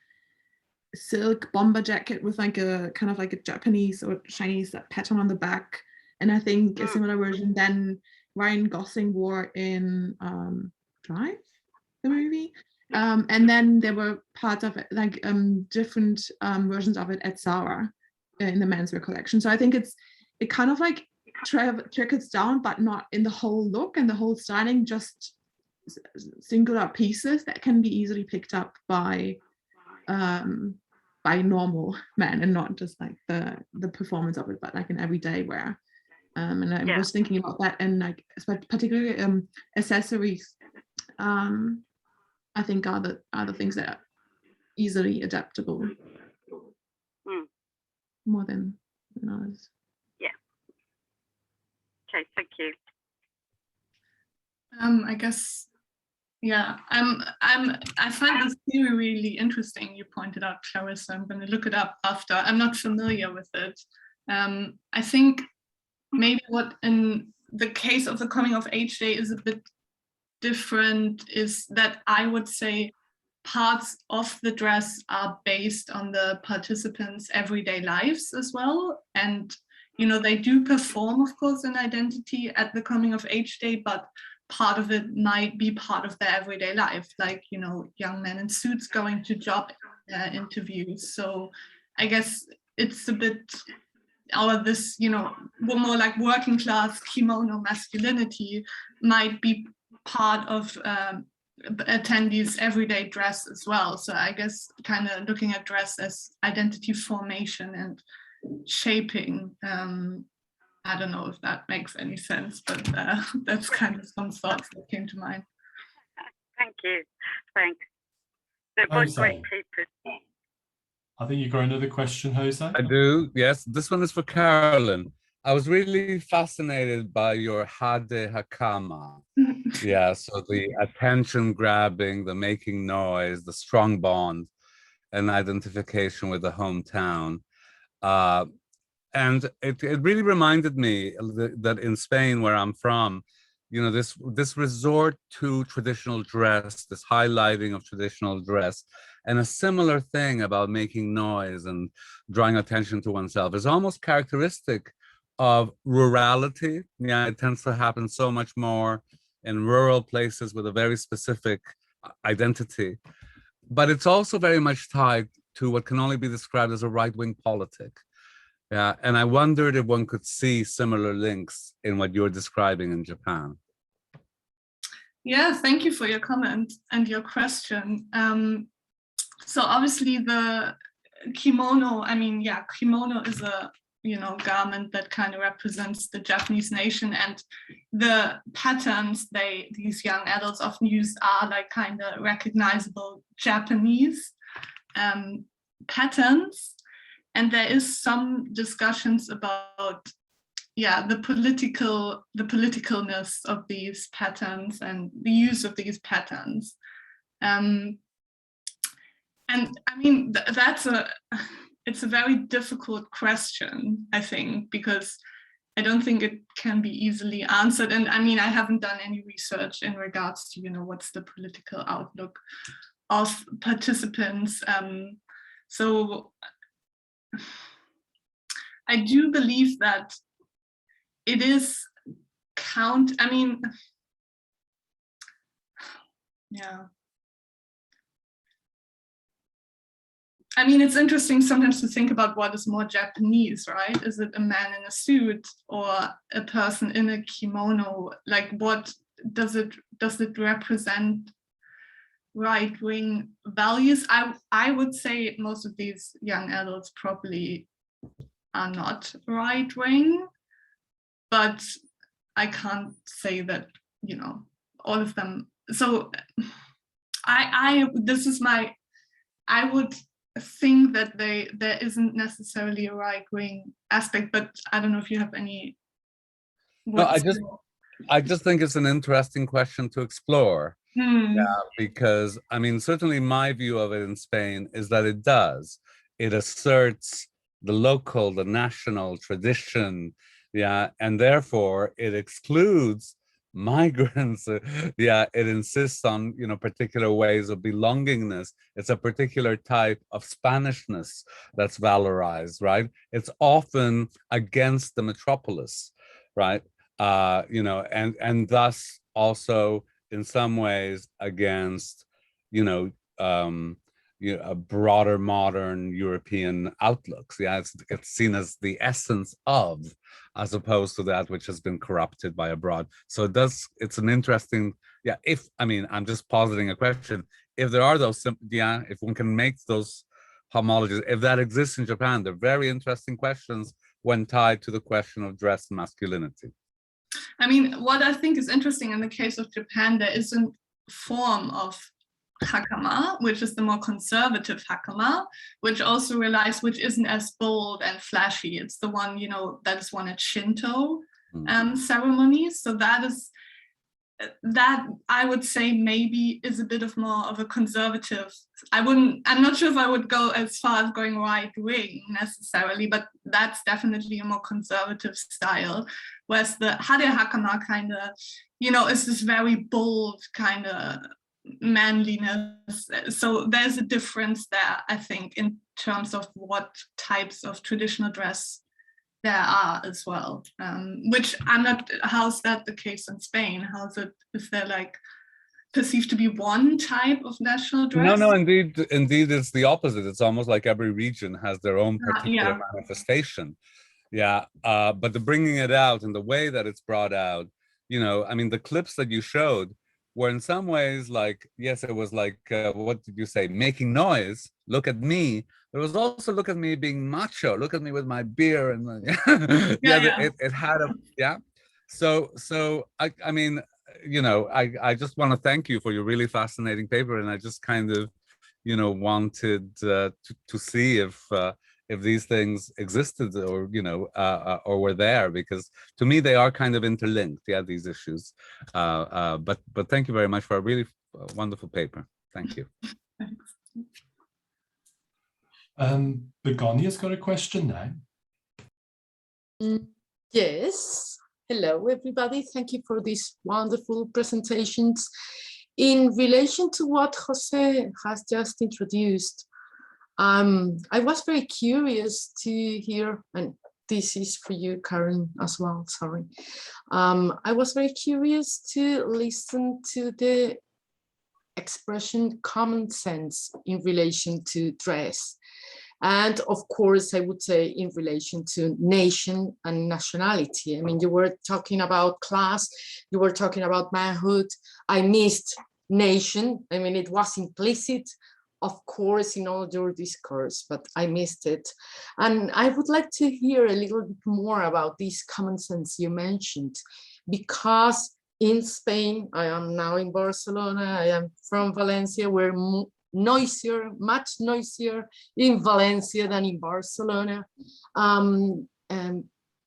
silk bomber jacket with like a kind of like a Japanese or Chinese pattern on the back. And I think a similar version then Ryan Gosling wore in Drive, the movie. And then there were parts of it, like different versions of it at Zara in the menswear collection. So I think it kind of like trickles down, but not in the whole look and the whole styling, just singular pieces that can be easily picked up by normal men, and not just like the performance of it, but like an everyday wear. And I was thinking about that, and like particularly accessories. I think are the things that are easily adaptable more than others. Yeah. Okay, thank you. I guess, yeah, I find this theory really interesting. You pointed out, Clarissa. I'm going to look it up after. I'm not familiar with it. I think maybe what in the case of the coming of age day is a bit different is that I would say parts of the dress are based on the participants' everyday lives as well. And, you know, they do perform, of course, an identity at the coming of age day, but part of it might be part of their everyday life, like, you know, young men in suits going to job interviews. So I guess it's a bit, or this, you know, more like working class kimono masculinity might be part of attendees' everyday dress as well. So I guess kind of looking at dress as identity formation and shaping. I don't know if that makes any sense, but that's kind of some thoughts that came to mind. Thank you. Thanks. They're both great papers. I think you got another question, Jose. I do, yes. This one is for Carolin. I was really fascinated by your Hare hakama. Yeah, so the attention grabbing, the making noise, the strong bond, and identification with the hometown. And it really reminded me that in Spain, where I'm from, you know, this resort to traditional dress, this highlighting of traditional dress, and a similar thing about making noise and drawing attention to oneself is almost characteristic of rurality. Yeah, it tends to happen so much more in rural places with a very specific identity. But it's also very much tied to what can only be described as a right-wing politic. Yeah, and I wondered if one could see similar links in what you're describing in Japan. Yeah, thank you for your comment and your question. So obviously the kimono, I mean, yeah, kimono is a, you know, garment that kind of represents the Japanese nation, and the patterns these young adults often use are like kind of recognizable Japanese patterns. And there is some discussions about, yeah, the politicalness of these patterns and the use of these patterns. And I mean, it's a very difficult question, I think, because I don't think it can be easily answered. And I mean, I haven't done any research in regards to, you know, what's the political outlook of participants. So I do believe that it is I mean, yeah. I mean, it's interesting sometimes to think about what is more Japanese, right? Is it a man in a suit or a person in a kimono? Like, what does it represent? Right-wing values? I would say most of these young adults probably are not right-wing, but I can't say that, you know, all of them. So I would think that there isn't necessarily a right-wing aspect, but I don't know if you have any. No, I just think it's an interesting question to explore. Yeah, because I mean, certainly my view of it in Spain is that it does. It asserts the local, the national tradition, yeah, and therefore it excludes migrants. Yeah, it insists on, you know, particular ways of belongingness. It's a particular type of Spanishness that's valorized, right? It's often against the metropolis, right? You know, and thus also in some ways against, you know, a broader modern European outlooks. Yeah, it's seen as the essence of, as opposed to that which has been corrupted by abroad. So it's an interesting, yeah, I mean, I'm just positing a question. If there are those, yeah, if one can make those homologies, if that exists in Japan, they're very interesting questions when tied to the question of dress and masculinity. I mean, what I think is interesting in the case of Japan, there is a form of hakama, which is the more conservative hakama, which also relies, which isn't as bold and flashy. It's the one, you know, that is one at Shinto ceremonies. So that I would say maybe is a bit of more of a conservative. I'm not sure if I would go as far as going right wing necessarily, but that's definitely a more conservative style. Whereas the Hare hakama kind of, you know, is this very bold kind of manliness. So there's a difference there, I think, in terms of what types of traditional dress there are as well, which I'm not, how's that the case in Spain? Is there like perceived to be one type of national dress? No, indeed it's the opposite. It's almost like every region has their own particular manifestation. Yeah, but the bringing it out and the way that it's brought out, you know, I mean, the clips that you showed were in some ways like, yes, it was like, what did you say? Making noise, look at me. There was also, look at me being macho, look at me with my beer. And it had a, yeah. So I mean, you know, I just want to thank you for your really fascinating paper. And I just kind of, you know, wanted to see if these things existed or, you know, or were there, because to me they are kind of interlinked, yeah, these issues. But thank you very much for a really wonderful paper. Thank you. Thanks. Begonia's got a question now. Yes. Hello, everybody. Thank you for these wonderful presentations. In relation to what Jose has just introduced, I was very curious to hear, and this is for you, Karen, as well, sorry. I was very curious to listen to the expression common sense in relation to dress. And of course, I would say in relation to nation and nationality. I mean, you were talking about class, you were talking about manhood. I missed nation. I mean, it was implicit, of course, in all your discourse, but I missed it. And I would like to hear a little bit more about this common sense you mentioned, because in Spain, I am now in Barcelona, I am from Valencia, we're noisier, much noisier in Valencia than in Barcelona.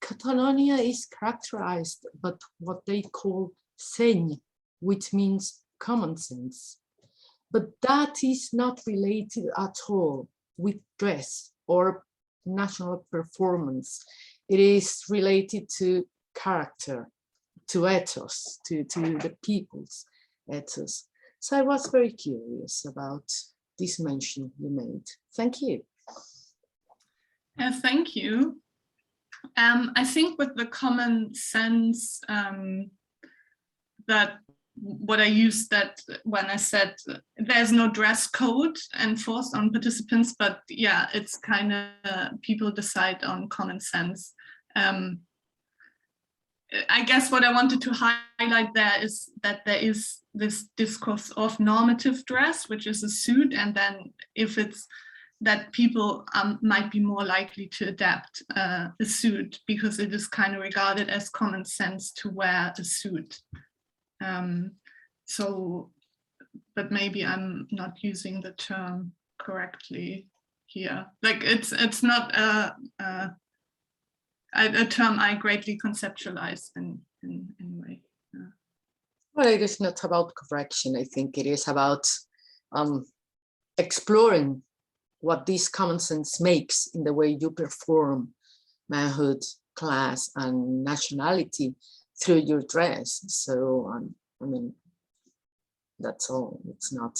Catalonia is characterized by what they call seny, which means common sense. But that is not related at all with dress or national performance. It is related to character, to ethos, to the people's ethos. So I was very curious about this mention you made. Thank you. Yeah, thank you. I think with the common sense that what I used that when I said there's no dress code enforced on participants, but yeah, it's kind of people decide on common sense. I guess what I wanted to highlight there is that there is this discourse of normative dress, which is a suit, and then if it's that people might be more likely to adapt a suit because it is kind of regarded as common sense to wear a suit. So, but maybe I'm not using the term correctly here. Like it's not a term I greatly conceptualize in any way. Yeah. Well, it is not about correction. I think it is about exploring what this common sense makes in the way you perform manhood, class, and nationality through your dress. So, I mean, that's all. It's not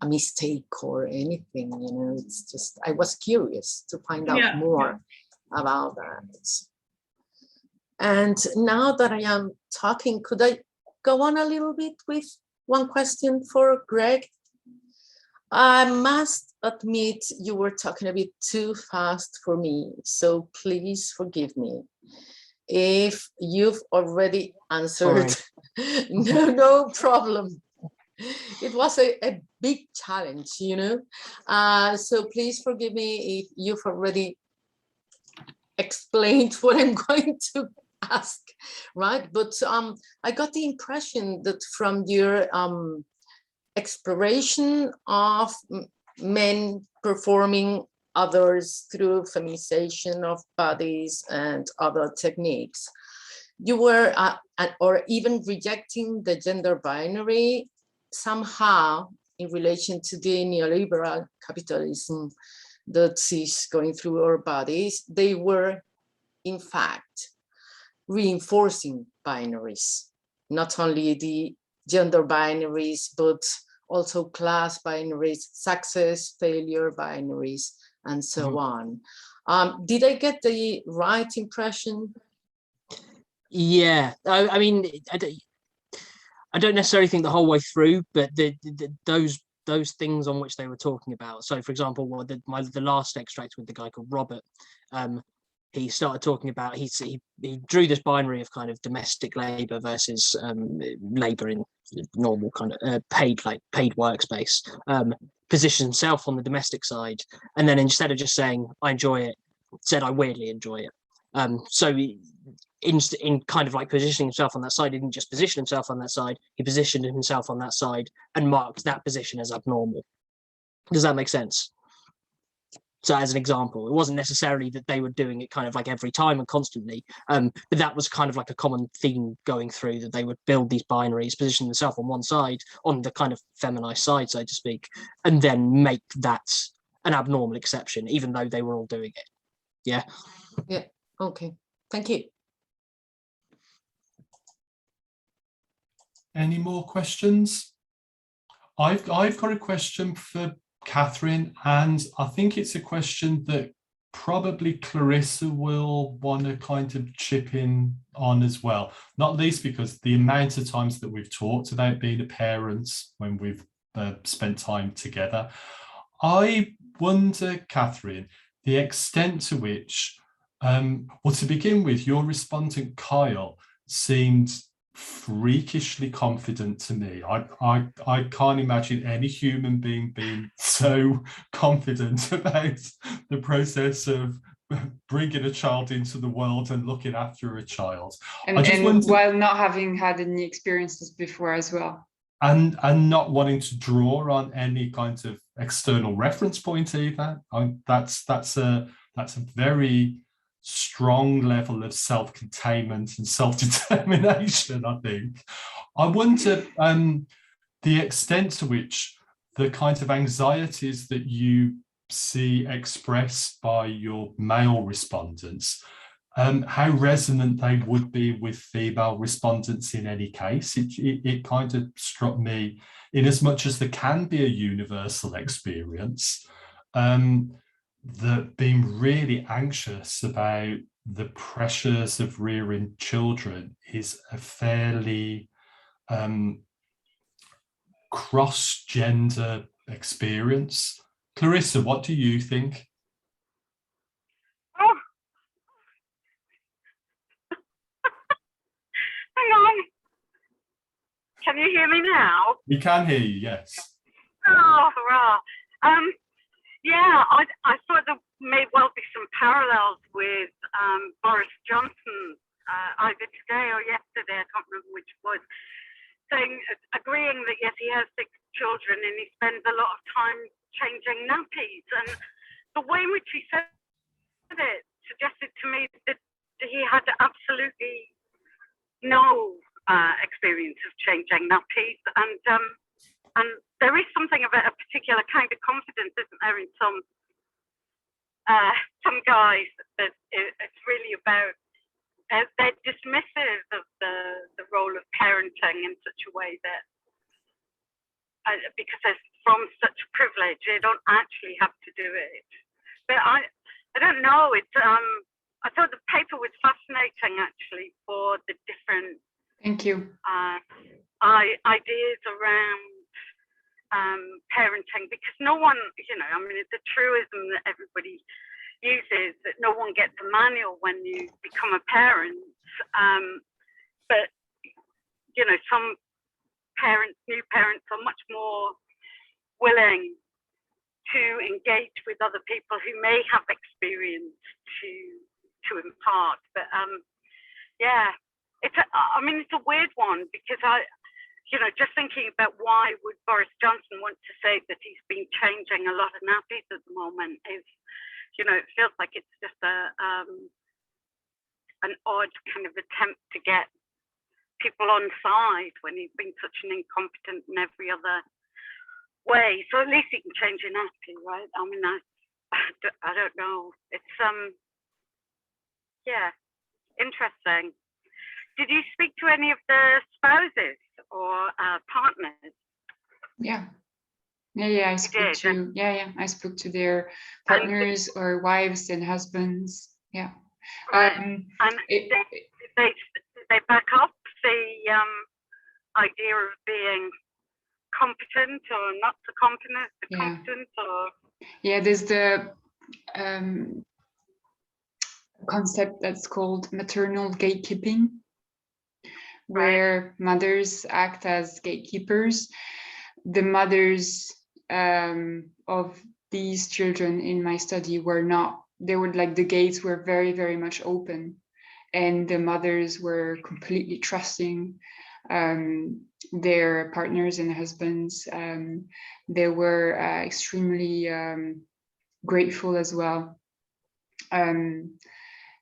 a mistake or anything, you know, it's just, I was curious to find out more about that. And now that I am talking, could I go on a little bit with one question for Greg? I must admit you were talking a bit too fast for me, so please forgive me. If you've already answered, no problem. It was a big challenge, you know, so please forgive me if you've already explained what I'm going to ask, right? But I got the impression that from your exploration of men performing others through feminization of bodies and other techniques, you were, or even rejecting the gender binary somehow in relation to the neoliberal capitalism that is going through our bodies, they were in fact reinforcing binaries, not only the gender binaries, but also class binaries, success, failure binaries, and so on. Did I get the right impression? Yeah, I mean, I don't necessarily think the whole way through, but those things on which they were talking about. So, for example, the last extract with the guy called Robert, he started talking about, he drew this binary of kind of domestic labor versus labor in normal kind of paid workspace, positioned himself on the domestic side, and then instead of just saying I enjoy it, said I weirdly enjoy it. So in kind of like positioning himself on that side, he didn't just position himself on that side, he positioned himself on that side and marked that position as abnormal. Does that make sense? So as an example, it wasn't necessarily that they were doing it kind of like every time and constantly, but that was kind of like a common theme going through, that they would build these binaries, position themselves on one side, on the kind of feminized side, so to speak, and then make that an abnormal exception, even though they were all doing it. Yeah. Yeah. Okay. Thank you. Any more questions? I've got a question for Catherine, and I think it's a question that probably Clarissa will want to kind of chip in on as well, not least because the amount of times that we've talked about being a parent when we've spent time together. I wonder, Catherine, the extent to which, well, to begin with, your respondent Kyle seemed freakishly confident to me. I can't imagine any human being so confident about the process of bringing a child into the world and looking after a child. And while not having had any experiences before as well. And not wanting to draw on any kind of external reference point either. That's a very strong level of self-containment and self-determination, I think. I wonder the extent to which the kind of anxieties that you see expressed by your male respondents, how resonant they would be with female respondents in any case. It kind of struck me, in as much as there can be a universal experience, that being really anxious about the pressures of rearing children is a fairly cross-gender experience. Clarissa, what do you think? Oh. Hang on. Can you hear me now? We can hear you, yes. Oh, hurrah. Yeah, I thought there may well be some parallels with Boris Johnson, either today or yesterday, I can't remember which it was, agreeing that yes, he has 6 children and he spends a lot of time changing nappies. And the way in which he said it suggested to me that he had absolutely no experience of changing nappies. And there is something about a particular kind of confidence, isn't there, in some guys that it's really about, they're dismissive of the role of parenting in such a way that, because they're from such privilege, they don't actually have to do it. But I don't know, I thought the paper was fascinating actually for the different Thank you. Ideas around parenting, because no one, I mean, it's a truism that everybody uses, that no one gets a manual when you become a parent. But, some parents, new parents, are much more willing to engage with other people who may have experience to impart. But yeah, it's a weird one, because just thinking about why would Boris Johnson want to say that he's been changing a lot of nappies at the moment is, it feels like it's just an odd kind of attempt to get people on side when he's been such an incompetent in every other way. So at least he can change a nappy, right? I mean, I don't know. It's yeah, interesting. Did you speak to any of the spouses or partners? Yeah. I spoke to I spoke to their partners or wives and husbands. Yeah. Right. Did they back up the idea of being competent or not so competent? Or there's the concept that's called maternal gatekeeping, where mothers act as gatekeepers. The mothers of these children in my study were not, they were like, the gates were very, very much open, and the mothers were completely trusting their partners and husbands. They were extremely grateful as well. And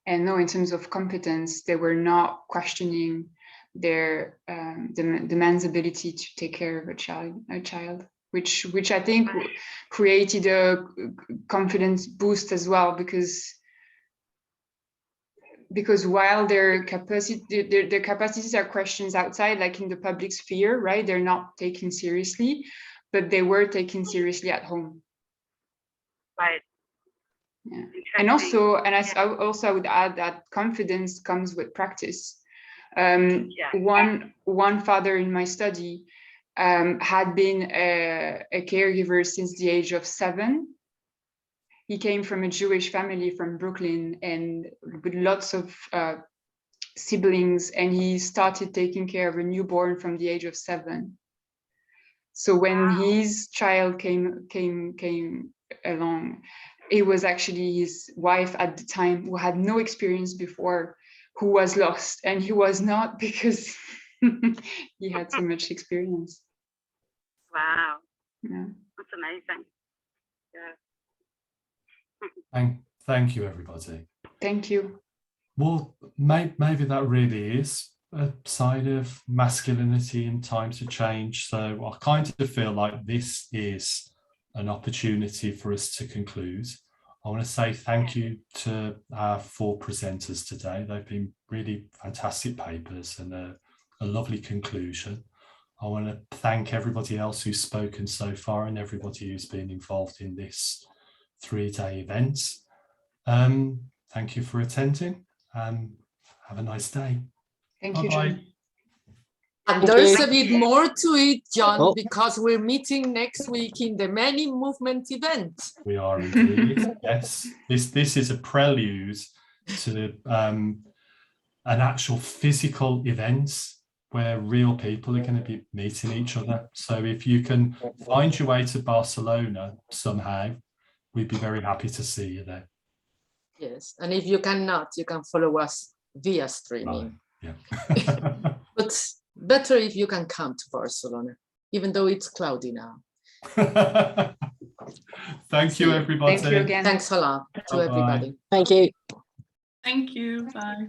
no, in terms of competence, they were not questioning their the man's ability to take care of a child, which I think created a confidence boost as well, because while their capacities are questions outside, like in the public sphere, right, they're not taken seriously, but they were taken seriously at home. Right. Yeah. And also, I would add that confidence comes with practice. One father in my study had been a caregiver since the age of 7. He came from a Jewish family from Brooklyn and with lots of siblings, and he started taking care of a newborn from the age of 7. So when his child came along, it was actually his wife at the time, who had no experience before, who was lost, and he was not, because he had so much experience. Wow. Yeah. That's amazing. Yeah. Thank you, everybody. Thank you. Well, maybe that really is a side of masculinity in times of change. So I kind of feel like this is an opportunity for us to conclude. I want to say thank you to our 4 presenters today. They've been really fantastic papers and a lovely conclusion. I want to thank everybody else who's spoken so far and everybody who's been involved in this 3-day event. Thank you for attending. Have a nice day. Thank you, Bye-bye. John. And Thank there's you. a bit more to it, John, Oh. because we're meeting next week in the Many Movement event. We are indeed. Yes, this is a prelude to an actual physical event where real people are going to be meeting each other. So if you can find your way to Barcelona somehow, we'd be very happy to see you there. Yes, and if you cannot, you can follow us via streaming. Yeah. But better if you can come to Barcelona, even though it's cloudy now. Thank you, everybody. Thank you again. Thanks a lot to Bye-bye. everybody. Thank you. Thank you. Bye.